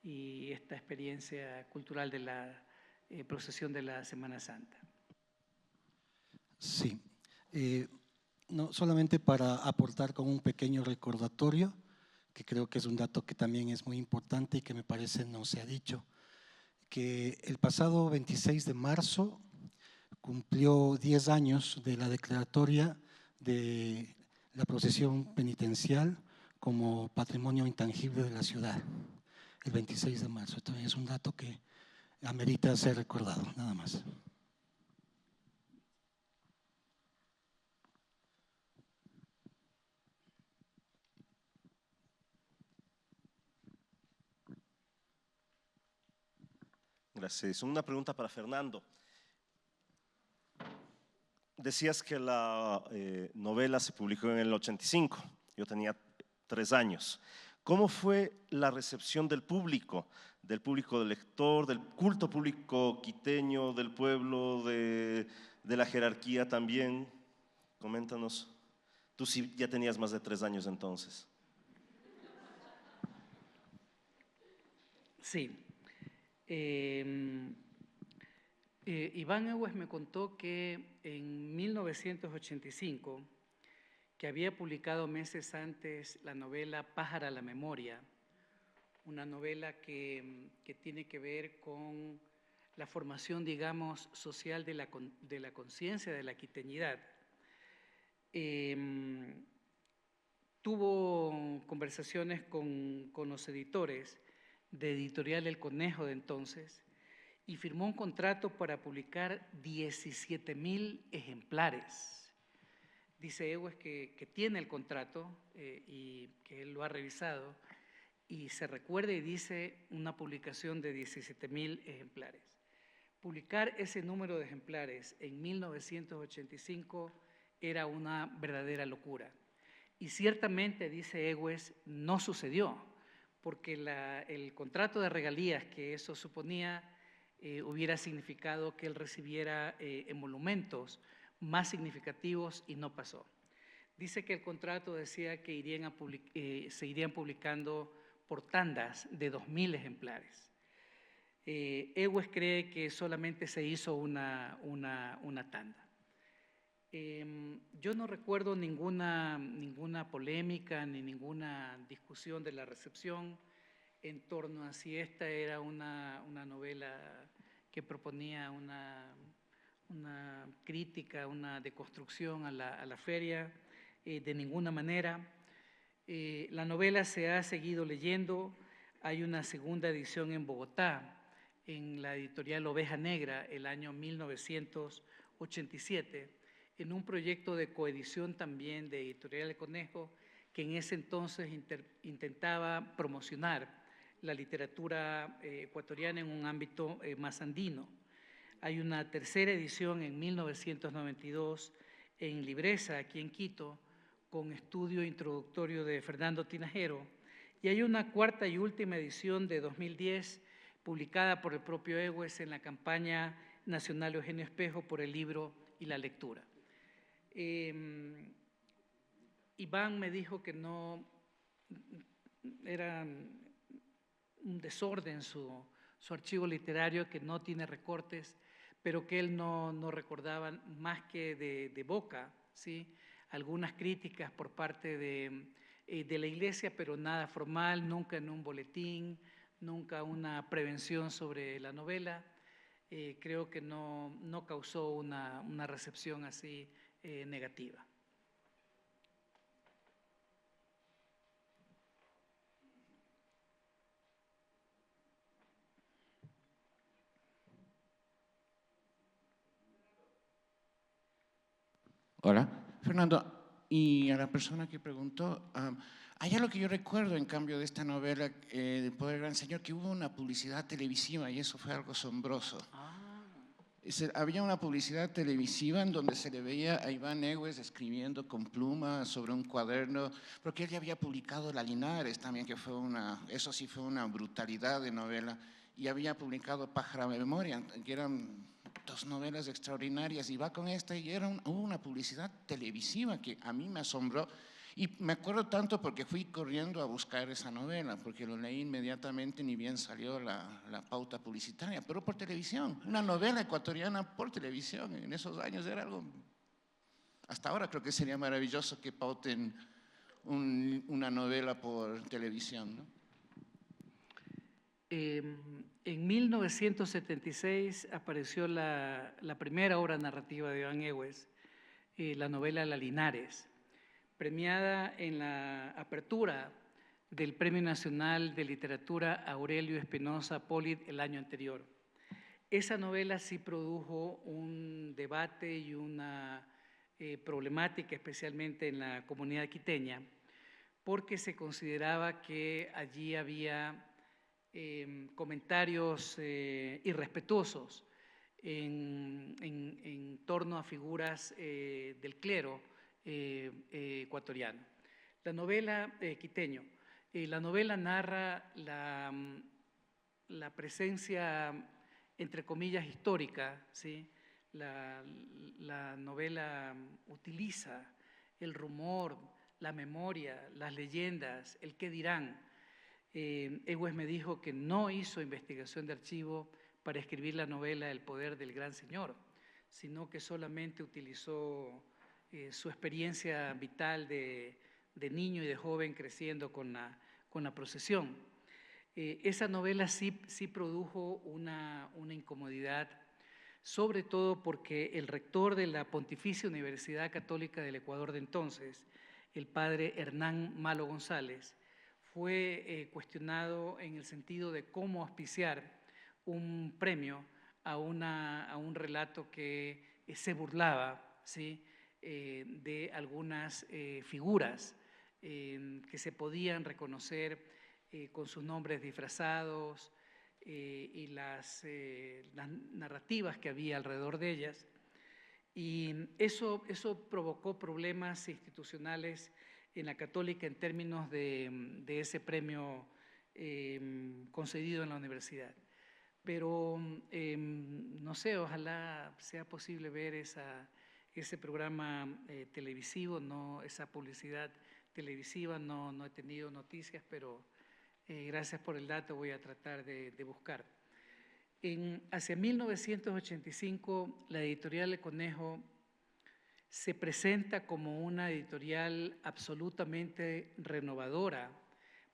D: y esta experiencia cultural de la procesión de la Semana Santa.
F: Sí, no, solamente para aportar con un pequeño recordatorio, que creo que es un dato que también es muy importante y que me parece no se ha dicho, que el pasado 26 de marzo cumplió 10 años de la declaratoria de la procesión penitencial como patrimonio intangible de la ciudad, el 26 de marzo. Entonces es un dato que amerita ser recordado, nada más.
G: Gracias. Una pregunta para Fernando. Decías que la novela se publicó en el 85, yo tenía 3 años. ¿Cómo fue la recepción del público del lector, del culto público quiteño, del pueblo, de la jerarquía también? Coméntanos. Tú sí ya tenías más de 3 años entonces.
D: Sí. Iván Egues me contó que en 1985, que había publicado meses antes la novela Pájara la Memoria, una novela que tiene que ver con la formación, digamos, social de la conciencia de la quiteñidad. Tuvo conversaciones con los editores de Editorial El Conejo de entonces y firmó un contrato para publicar 17,000 ejemplares. Dice Egues que tiene el contrato y que él lo ha revisado y se recuerda y dice una publicación de 17,000 ejemplares. Publicar ese número de ejemplares en 1985 era una verdadera locura. Y ciertamente, dice Egues, no sucedió, porque el contrato de regalías que eso suponía hubiera significado que él recibiera emolumentos más significativos y no pasó. Dice que el contrato decía que se irían publicando por tandas de 2,000 ejemplares. Egues cree que solamente se hizo una tanda. Yo no recuerdo ninguna polémica ni ninguna discusión de la recepción en torno a si esta era una novela que proponía una crítica, una deconstrucción a la feria, de ninguna manera. La novela se ha seguido leyendo, hay una segunda edición en Bogotá, en la editorial Oveja Negra, el año 1987, en un proyecto de coedición también de Editorial El Conejo, que en ese entonces intentaba promocionar la literatura ecuatoriana en un ámbito más andino. Hay una tercera edición en 1992 en Libreza, aquí en Quito, con estudio introductorio de Fernando Tinajero, y hay una cuarta y última edición de 2010 publicada por el propio Egues en la campaña nacional Eugenio Espejo por el libro y la lectura. Iván me dijo que no era un desorden su archivo literario, que no tiene recortes, pero que él no recordaba más que de boca, ¿sí? Algunas críticas por parte de la Iglesia, pero nada formal, nunca en un boletín, nunca una prevención sobre la novela. Creo que no causó una recepción así negativa.
H: Hola, Fernando, y a la persona que preguntó, hay algo que yo recuerdo en cambio de esta novela, El Poder del Gran Señor, que hubo una publicidad televisiva y eso fue algo asombroso. Había una publicidad televisiva en donde se le veía a Iván Egues escribiendo con pluma sobre un cuaderno, porque él ya había publicado La Linares también, que fue eso sí fue una brutalidad de novela, y había publicado Pájara de Memoria, que eran dos novelas extraordinarias, y va con esta, y hubo una publicidad televisiva que a mí me asombró, y me acuerdo tanto porque fui corriendo a buscar esa novela, porque lo leí inmediatamente, ni bien salió la pauta publicitaria, pero por televisión, una novela ecuatoriana por televisión, en esos años era algo, hasta ahora creo que sería maravilloso que pauten una novela por televisión, ¿no?
D: En 1976 apareció la primera obra narrativa de Iván Egues, la novela La Linares, premiada en la apertura del Premio Nacional de Literatura Aurelio Espinosa Polit el año anterior. Esa novela sí produjo un debate y una problemática, especialmente en la comunidad quiteña, porque se consideraba que allí había comentarios irrespetuosos en torno a figuras del clero ecuatoriano. La novela quiteño, la novela narra la presencia, entre comillas, histórica, ¿sí? La novela utiliza el rumor, la memoria, las leyendas, el qué dirán. Egues me dijo que no hizo investigación de archivo para escribir la novela El Poder del Gran Señor, sino que solamente utilizó su experiencia vital de niño y de joven creciendo con la procesión. Esa novela sí produjo una incomodidad, sobre todo porque el rector de la Pontificia Universidad Católica del Ecuador de entonces, el padre Hernán Malo González, fue cuestionado en el sentido de cómo auspiciar un premio a un relato que se burlaba, ¿sí? De algunas figuras que se podían reconocer con sus nombres disfrazados y las narrativas que había alrededor de ellas. Y eso provocó problemas institucionales en la Católica en términos de ese premio concedido en la universidad. Pero no sé, ojalá sea posible ver ese programa televisivo, esa publicidad televisiva, no he tenido noticias, pero gracias por el dato, voy a tratar de buscar. Hacia 1985, la editorial El Conejo se presenta como una editorial absolutamente renovadora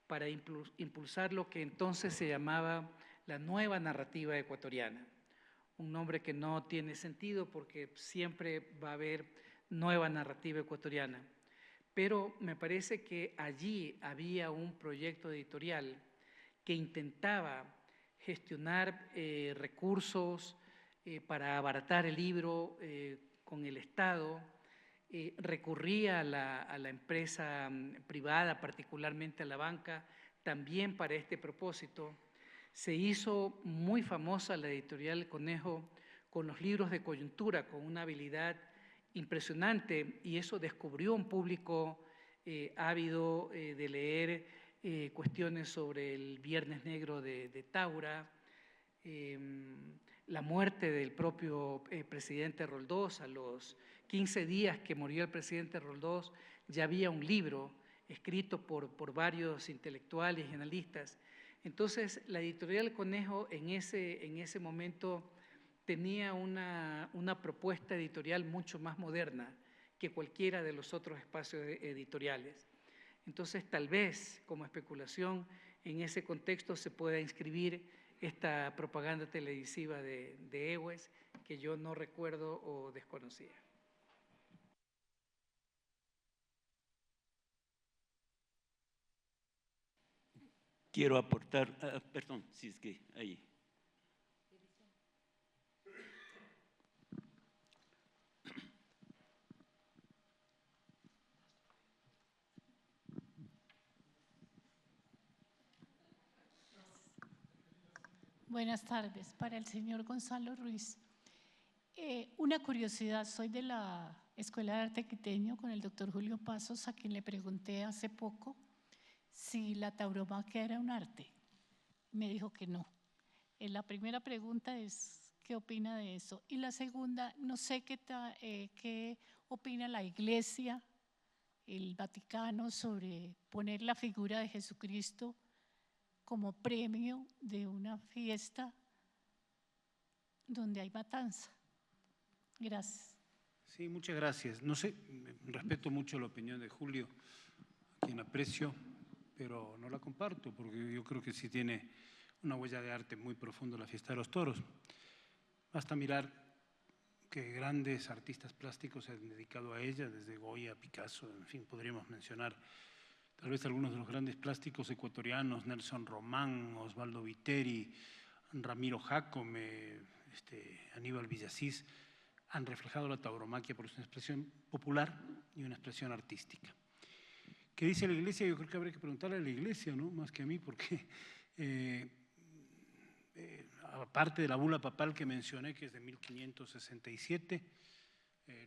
D: para impulsar lo que entonces se llamaba la nueva narrativa ecuatoriana. Un nombre que no tiene sentido porque siempre va a haber nueva narrativa ecuatoriana. Pero me parece que allí había un proyecto editorial que intentaba gestionar recursos para abaratar el libro con el Estado, recurría a la empresa privada, particularmente a la banca, también para este propósito. Se hizo muy famosa la editorial El Conejo con los libros de coyuntura, con una habilidad impresionante, y eso descubrió un público ávido de leer cuestiones sobre el Viernes Negro de Taura, la muerte del propio presidente Roldós. A los 15 días que murió el presidente Roldós, ya había un libro escrito por varios intelectuales y analistas. Entonces, la editorial Conejo en ese momento tenía una propuesta editorial mucho más moderna que cualquiera de los otros espacios editoriales. Entonces, tal vez, como especulación, en ese contexto se pueda inscribir esta propaganda televisiva de Egues, que yo no recuerdo o desconocía.
A: Quiero aportar, perdón, si es que ahí.
I: Buenas tardes. Para el señor Gonzalo Ruiz. Una curiosidad, soy de la Escuela de Arte Quiteño con el doctor Julio Pasos, a quien le pregunté hace poco si la tauromaquia era un arte. Me dijo que no. La primera pregunta es, ¿qué opina de eso? Y la segunda, no sé qué opina la Iglesia, el Vaticano, sobre poner la figura de Jesucristo como premio de una fiesta donde hay matanza. Gracias.
C: Sí, muchas gracias. No sé, respeto mucho la opinión de Julio, a quien aprecio, pero no la comparto, porque yo creo que sí tiene una huella de arte muy profunda la fiesta de los toros. Basta mirar que grandes artistas plásticos se han dedicado a ella, desde Goya, Picasso, en fin, podríamos mencionar tal vez algunos de los grandes plásticos ecuatorianos, Nelson Román, Osvaldo Viteri, Ramiro Jácome, Aníbal Villasís, han reflejado la tauromaquia por una expresión popular y una expresión artística. ¿Qué dice la Iglesia? Yo creo que habría que preguntarle a la Iglesia, ¿no? Más que a mí, porque aparte de la bula papal que mencioné, que es de 1567,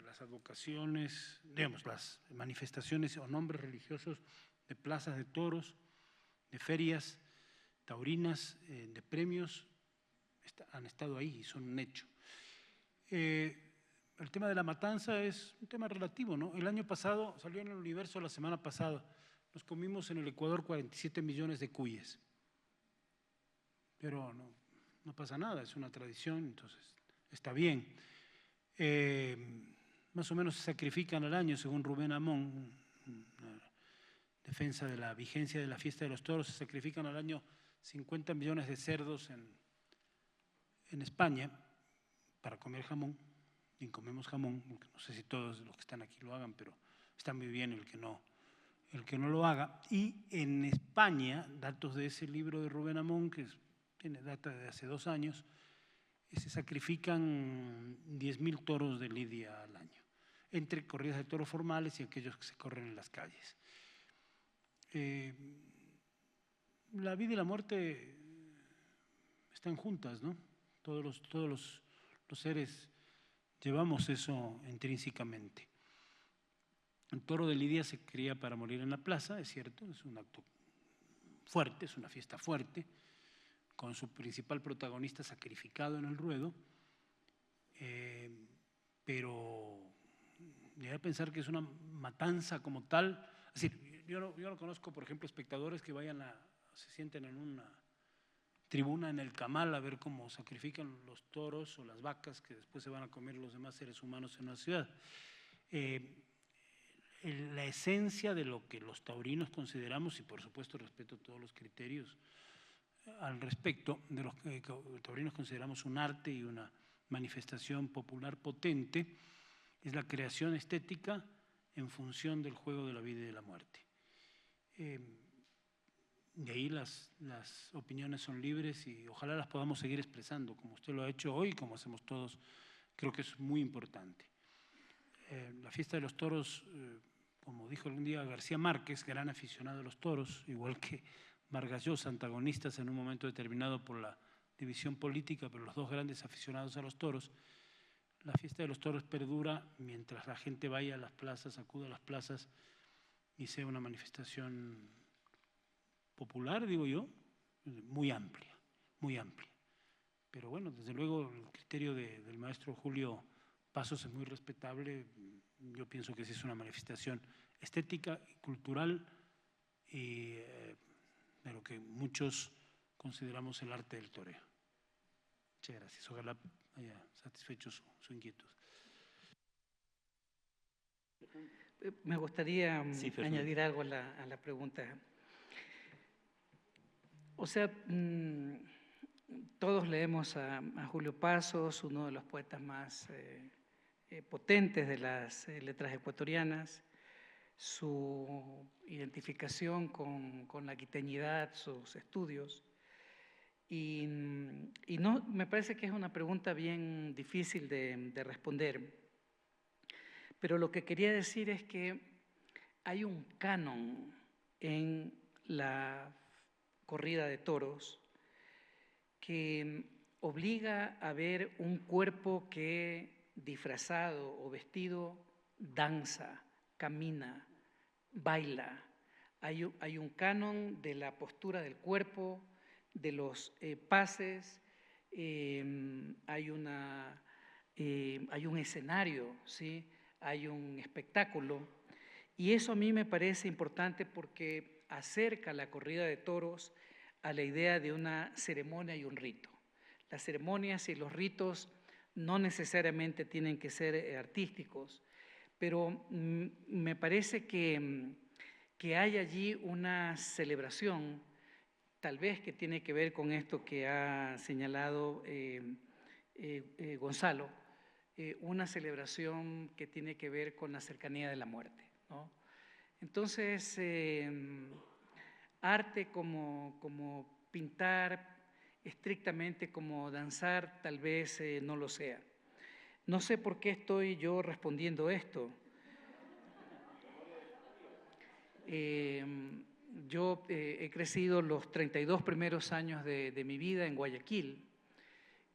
C: las advocaciones, digamos, las manifestaciones o nombres religiosos de plazas de toros, de ferias taurinas, de premios, han estado ahí y son un hecho. El tema de la matanza es un tema relativo, ¿no? El año pasado, salió en el Universo la semana pasada, nos comimos en el Ecuador 47 millones de cuyes. Pero no pasa nada, es una tradición, entonces está bien. Más o menos se sacrifican al año, según Rubén Amón, defensa de la vigencia de la fiesta de los toros, se sacrifican al año 50 millones de cerdos en España para comer jamón. Y comemos jamón, no sé si todos los que están aquí lo hagan, pero está muy bien el que no lo haga. Y en España, datos de ese libro de Rubén Amón, que tiene data de hace 2 años, se sacrifican 10.000 toros de lidia al año, entre corridas de toros formales y aquellos que se corren en las calles. La vida y la muerte están juntas, ¿no? Todos los seres llevamos eso intrínsecamente. El toro de lidia se cría para morir en la plaza, es cierto, es un acto fuerte, es una fiesta fuerte, con su principal protagonista sacrificado en el ruedo, pero llegué a pensar que es una matanza como tal. Es decir, yo no conozco, por ejemplo, espectadores que se sienten en una tribuna en el Camal a ver cómo sacrifican los toros o las vacas que después se van a comer los demás seres humanos en una ciudad. La esencia de lo que los taurinos consideramos, y por supuesto respeto todos los criterios al respecto, de los que los taurinos consideramos un arte y una manifestación popular potente, es la creación estética en función del juego de la vida y de la muerte. De ahí las opiniones son libres y ojalá las podamos seguir expresando, como usted lo ha hecho hoy, como hacemos todos, creo que es muy importante. La fiesta de los toros, como dijo algún día García Márquez, gran aficionado a los toros, igual que Vargas Llosa, antagonistas en un momento determinado por la división política, pero los dos grandes aficionados a los toros, la fiesta de los toros perdura mientras la gente vaya a las plazas, acuda a las plazas y sea una manifestación popular, digo yo, muy amplia, muy amplia. Pero bueno, desde luego el criterio del maestro Julio Pasos es muy respetable. Yo pienso que sí es una manifestación estética y cultural y de lo que muchos consideramos el arte del toreo. Muchas gracias. Ojalá haya satisfecho su inquietud.
D: Me gustaría
A: Sí,
D: añadir algo a la pregunta. O sea, todos leemos a Julio Pasos, uno de los poetas más potentes de las letras ecuatorianas, su identificación con la quiteñidad, sus estudios. Y no, me parece que es una pregunta bien difícil de responder. Pero lo que quería decir es que hay un canon en la corrida de toros que obliga a ver un cuerpo que disfrazado o vestido danza, camina, baila. Hay un canon de la postura del cuerpo, de los pases, hay un escenario, ¿sí? Hay un espectáculo, y eso a mí me parece importante porque acerca la corrida de toros a la idea de una ceremonia y un rito. Las ceremonias y los ritos no necesariamente tienen que ser artísticos, pero me parece que hay allí una celebración, tal vez que tiene que ver con esto que ha señalado Gonzalo, una celebración que tiene que ver con la cercanía de la muerte, ¿no? Entonces, arte como pintar, estrictamente como danzar, tal vez no lo sea. No sé por qué estoy yo respondiendo esto. Yo he crecido los 32 primeros años de mi vida en Guayaquil,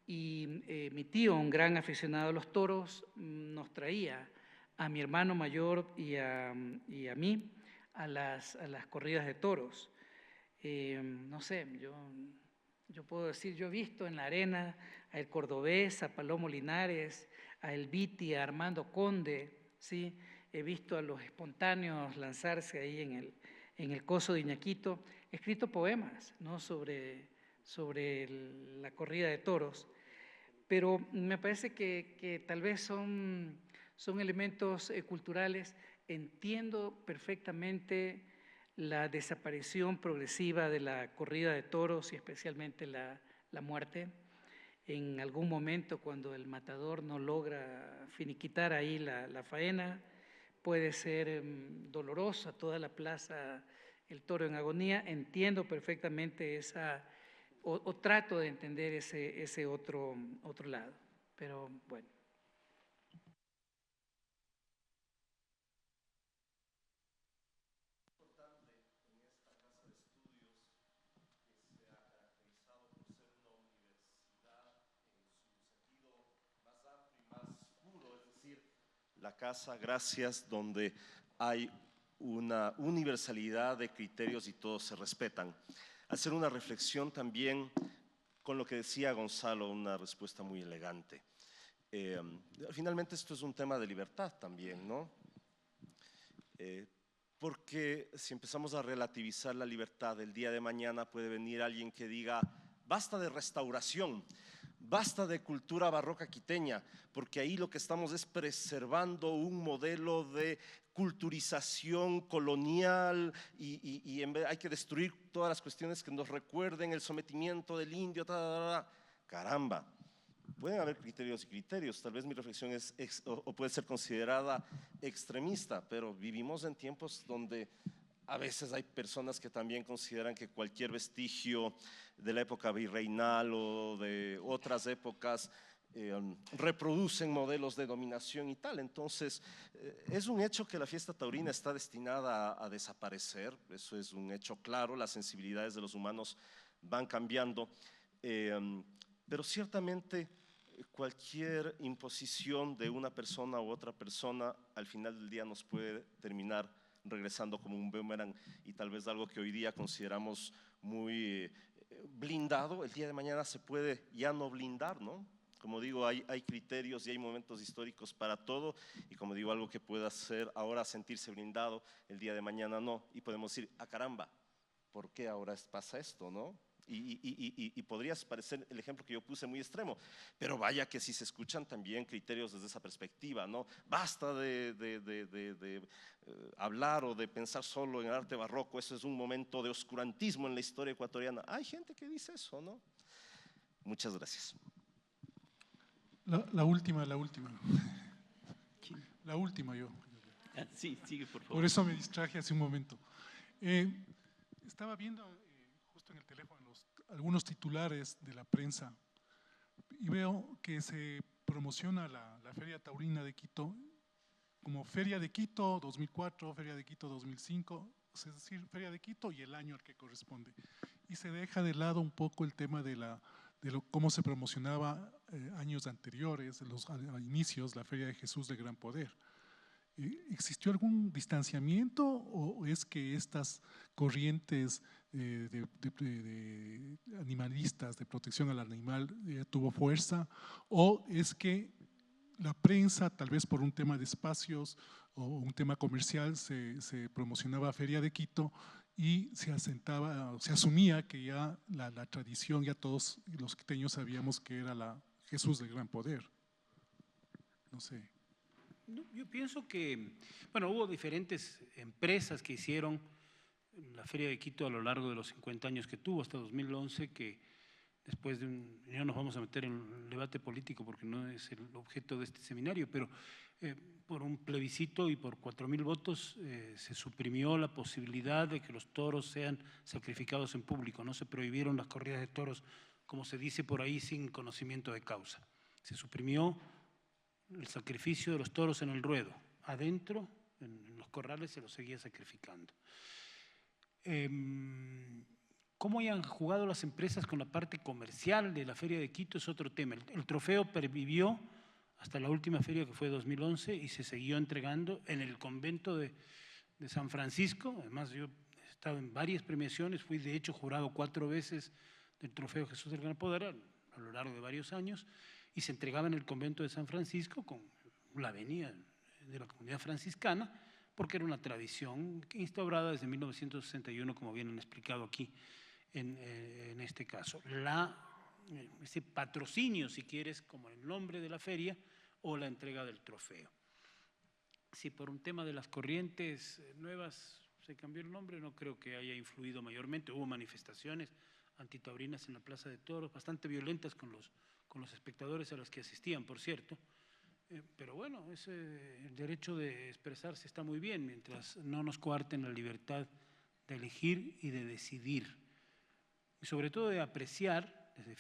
D: y mi tío, un gran aficionado a los toros, nos traía a mi hermano mayor y a mí a las corridas de toros. No sé, yo puedo decir, yo he visto en la arena a El Cordobés, a Palomo Linares, a El Viti, a Armando Conde, ¿sí? He visto a los espontáneos lanzarse ahí en el Coso de Iñaquito. He escrito poemas, ¿no?, sobre la corrida de toros, pero me parece que tal vez son elementos culturales. Entiendo perfectamente la desaparición progresiva de la corrida de toros y especialmente la muerte. En algún momento, cuando el matador no logra finiquitar ahí la faena, puede ser dolorosa toda la plaza, el toro en agonía. Entiendo perfectamente o trato de entender ese otro lado, pero bueno.
G: La casa Gracias, donde hay una universalidad de criterios y todos se respetan. Hacer una reflexión también con lo que decía Gonzalo, una respuesta muy elegante. Finalmente esto es un tema de libertad también, ¿no? Porque si empezamos a relativizar la libertad, el día de mañana puede venir alguien que diga, basta de restauración, basta de cultura barroca quiteña, porque ahí lo que estamos es preservando un modelo de culturización colonial y hay que destruir todas las cuestiones que nos recuerden el sometimiento del indio, caramba. Pueden haber criterios y criterios, tal vez mi reflexión o puede ser considerada extremista, pero vivimos en tiempos donde a veces hay personas que también consideran que cualquier vestigio de la época virreinal o de otras épocas reproducen modelos de dominación y tal. Entonces, es un hecho que la fiesta taurina está destinada a desaparecer, eso es un hecho claro, las sensibilidades de los humanos van cambiando, pero ciertamente cualquier imposición de una persona u otra persona al final del día nos puede terminar regresando como un boomerang, y tal vez algo que hoy día consideramos muy blindado, el día de mañana se puede ya no blindar, ¿no? Como digo, hay criterios y hay momentos históricos para todo, y como digo, algo que pueda hacer ahora sentirse blindado, el día de mañana no, y podemos decir, caramba, ¿por qué ahora pasa esto, no? Y podría parecer el ejemplo que yo puse muy extremo, pero vaya que si se escuchan también criterios desde esa perspectiva, ¿no? Basta de hablar o de pensar solo en el arte barroco, eso es un momento de oscurantismo en la historia ecuatoriana. Hay gente que dice eso, ¿no? Muchas gracias.
J: La última. La última yo.
A: Sí, sigue, por favor.
J: Por eso me distraje hace un momento. Estaba viendo justo en el teléfono algunos titulares de la prensa y veo que se promociona la Feria Taurina de Quito como Feria de Quito 2004, Feria de Quito 2005, es decir, Feria de Quito y el año al que corresponde. Y se deja de lado un poco el tema de cómo se promocionaba años anteriores, a inicios, la Feria de Jesús de Gran Poder. ¿Existió algún distanciamiento o es que estas corrientes de animalistas, de protección al animal, tuvo fuerza? ¿O es que la prensa, tal vez por un tema de espacios o un tema comercial, se promocionaba Feria de Quito y se asumía que ya la tradición, ya todos los quiteños sabíamos que era la Jesús de Gran Poder? No sé.
C: No, yo pienso que, bueno, hubo diferentes empresas que hicieron la Feria de Quito a lo largo de los 50 años que tuvo, hasta 2011, que después ya nos vamos a meter en el debate político porque no es el objeto de este seminario, pero por un plebiscito y por 4.000 votos se suprimió la posibilidad de que los toros sean sacrificados en público, no se prohibieron las corridas de toros, como se dice por ahí, sin conocimiento de causa. Se suprimió el sacrificio de los toros en el ruedo. Adentro, en los corrales, se los seguía sacrificando. ¿Cómo hayan jugado las empresas con la parte comercial de la Feria de Quito es otro tema? El trofeo pervivió hasta la última feria, que fue 2011, y se siguió entregando en el convento de San Francisco. Además, yo he estado en varias premiaciones, fui de hecho jurado 4 veces del trofeo Jesús del Gran Poder a lo largo de varios años, y se entregaba en el convento de San Francisco con la venia de la comunidad franciscana, porque era una tradición instaurada desde 1961, como bien han explicado aquí en este caso. Ese patrocinio, si quieres, como el nombre de la feria, o la entrega del trofeo. Si por un tema de las corrientes nuevas se cambió el nombre, no creo que haya influido mayormente. Hubo manifestaciones antitaurinas en la Plaza de Toros, bastante violentas con los espectadores a los que asistían, por cierto, pero bueno, el derecho de expresarse está muy bien, mientras no nos coarten la libertad de elegir y de decidir, y sobre todo de apreciar desde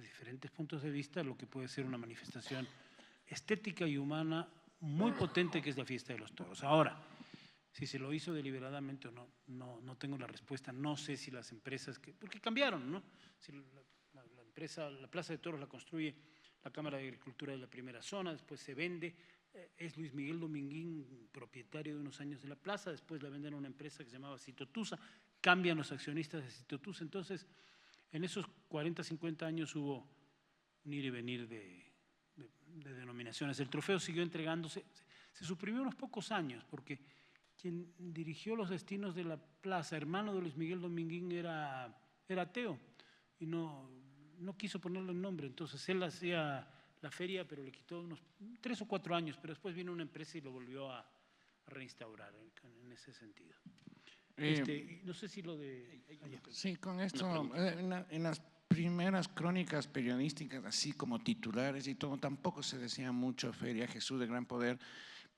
C: diferentes puntos de vista lo que puede ser una manifestación estética y humana muy potente, que es la fiesta de los toros. Ahora, si se lo hizo deliberadamente o no tengo la respuesta. No sé si las empresas, porque cambiaron, ¿no? Si la Plaza de Toros la construye la Cámara de Agricultura de la primera zona, después se vende, es Luis Miguel Dominguín, propietario de unos años de la plaza, después la venden a una empresa que se llamaba Citotusa, cambian los accionistas de Citotusa. Entonces, en esos 40, 50 años hubo un ir y venir de denominaciones. El trofeo siguió entregándose, se suprimió unos pocos años, porque quien dirigió los destinos de la plaza, hermano de Luis Miguel Dominguín, era ateo y no quiso ponerle el nombre. Entonces él hacía la feria, pero le quitó unos 3 o 4 años, pero después vino una empresa y lo volvió a reinstaurar en ese sentido. No sé si lo de...
H: Sí, con esto, en las primeras crónicas periodísticas, así como titulares y todo, tampoco se decía mucho Feria Jesús de Gran Poder,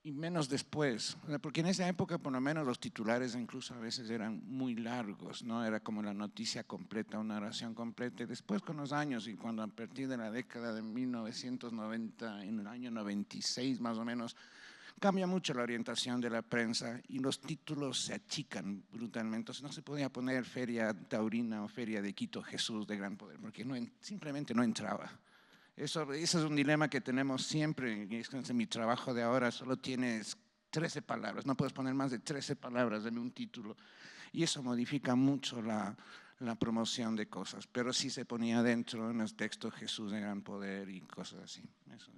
H: y menos después, porque en esa época por lo menos los titulares incluso a veces eran muy largos, ¿no? Era como la noticia completa, una oración completa. Y después con los años, y cuando a partir de la década de 1990, en el año 96 más o menos, cambia mucho la orientación de la prensa y los títulos se achican brutalmente. Entonces no se podía poner Feria Taurina o Feria de Quito Jesús de Gran Poder, porque simplemente no entraba. Eso es un dilema que tenemos siempre. En mi trabajo de ahora solo tienes 13 palabras, no puedes poner más de 13 palabras en un título. Y eso modifica mucho la promoción de cosas. Pero sí se ponía dentro en los textos Jesús de gran poder y cosas así. Eso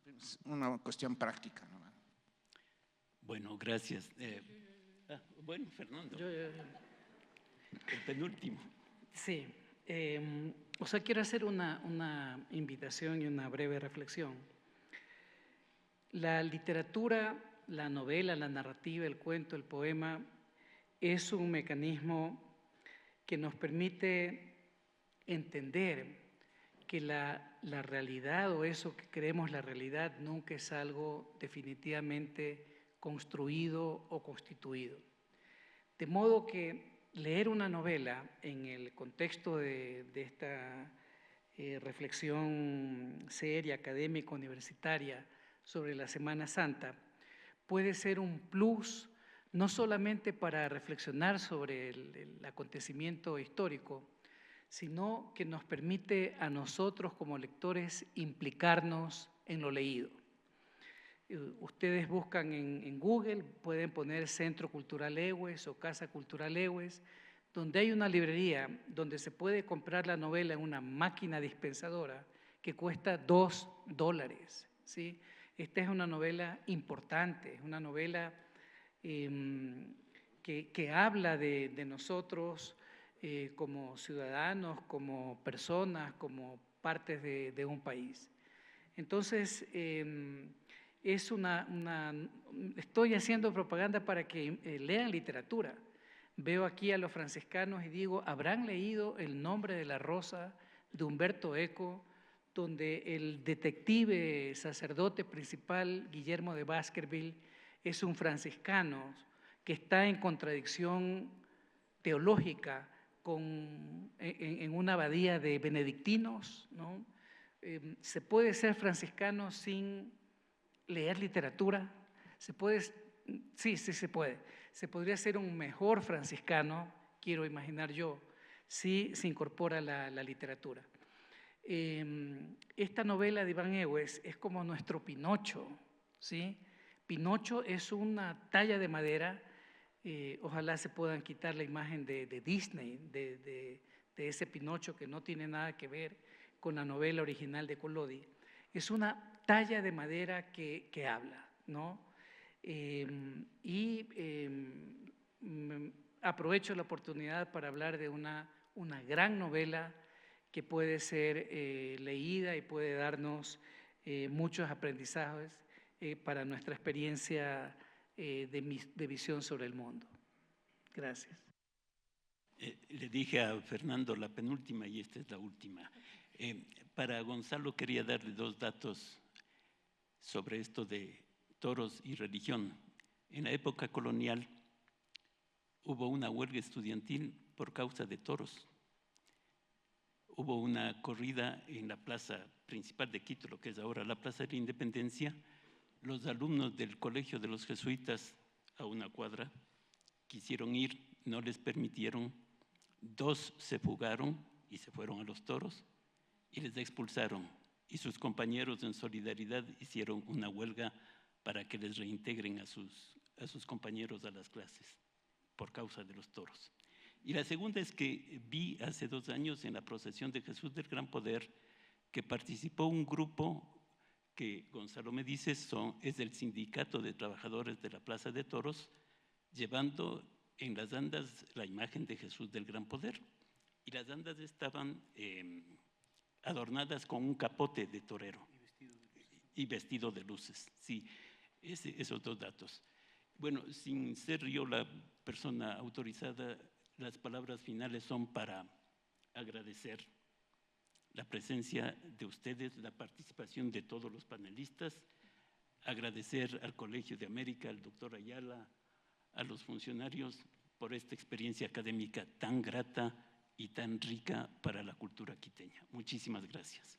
H: es una cuestión práctica, ¿no?
A: Bueno, gracias. Bueno, Fernando. El penúltimo.
D: Sí. O sea, quiero hacer una invitación y una breve reflexión. La literatura, la novela, la narrativa, el cuento, el poema, es un mecanismo que nos permite entender que la realidad o eso que creemos la realidad nunca es algo definitivamente construido o constituido. De modo que leer una novela en el contexto de esta reflexión seria, académica, universitaria sobre la Semana Santa puede ser un plus no solamente para reflexionar sobre el acontecimiento histórico, sino que nos permite a nosotros como lectores implicarnos en lo leído. Ustedes buscan en Google, pueden poner Centro Cultural Ewes o Casa Cultural Ewes, donde hay una librería donde se puede comprar la novela en una máquina dispensadora que cuesta $2, ¿sí? Esta es una novela importante, es una novela que habla de nosotros como ciudadanos, como personas, como partes de un país. Entonces, estoy haciendo propaganda para que lean literatura. Veo aquí a los franciscanos y digo, ¿habrán leído El nombre de la rosa de Humberto Eco, donde el detective sacerdote principal, Guillermo de Baskerville, es un franciscano que está en contradicción teológica en una abadía de benedictinos, ¿no? ¿Se puede ser franciscano sin leer literatura? Sí, se puede. Se podría ser un mejor franciscano, quiero imaginar yo, si se incorpora la literatura. Esta novela de Iván Ewes es como nuestro Pinocho, ¿sí? Pinocho es una talla de madera, ojalá se puedan quitar la imagen de Disney, de ese Pinocho que no tiene nada que ver con la novela original de Collodi. Es una talla de madera que habla, ¿no? Aprovecho la oportunidad para hablar de una gran novela que puede ser leída y puede darnos muchos aprendizajes para nuestra experiencia de visión sobre el mundo. Gracias.
A: Le dije a Fernando la penúltima y esta es la última. Para Gonzalo quería darle 2 datos sobre esto de toros y religión. En la época colonial hubo una huelga estudiantil por causa de toros. Hubo una corrida en la plaza principal de Quito, lo que es ahora la Plaza de la Independencia. Los alumnos del Colegio de los Jesuitas, a una cuadra, quisieron ir, no les permitieron. 2 se fugaron y se fueron a los toros y les expulsaron. Y sus compañeros en solidaridad hicieron una huelga para que les reintegren a sus compañeros a las clases por causa de los toros. Y la segunda es que vi hace 2 años en la procesión de Jesús del Gran Poder que participó un grupo que Gonzalo me dice es del Sindicato de Trabajadores de la Plaza de Toros, llevando en las andas la imagen de Jesús del Gran Poder. Y las andas estaban adornadas con un capote de torero y vestido de luces. Sí, esos 2 datos. Bueno, sin ser yo la persona autorizada, las palabras finales son para agradecer la presencia de ustedes, la participación de todos los panelistas, agradecer al Colegio de América, al doctor Ayala, a los funcionarios por esta experiencia académica tan grata y tan rica para la cultura quiteña. Muchísimas gracias.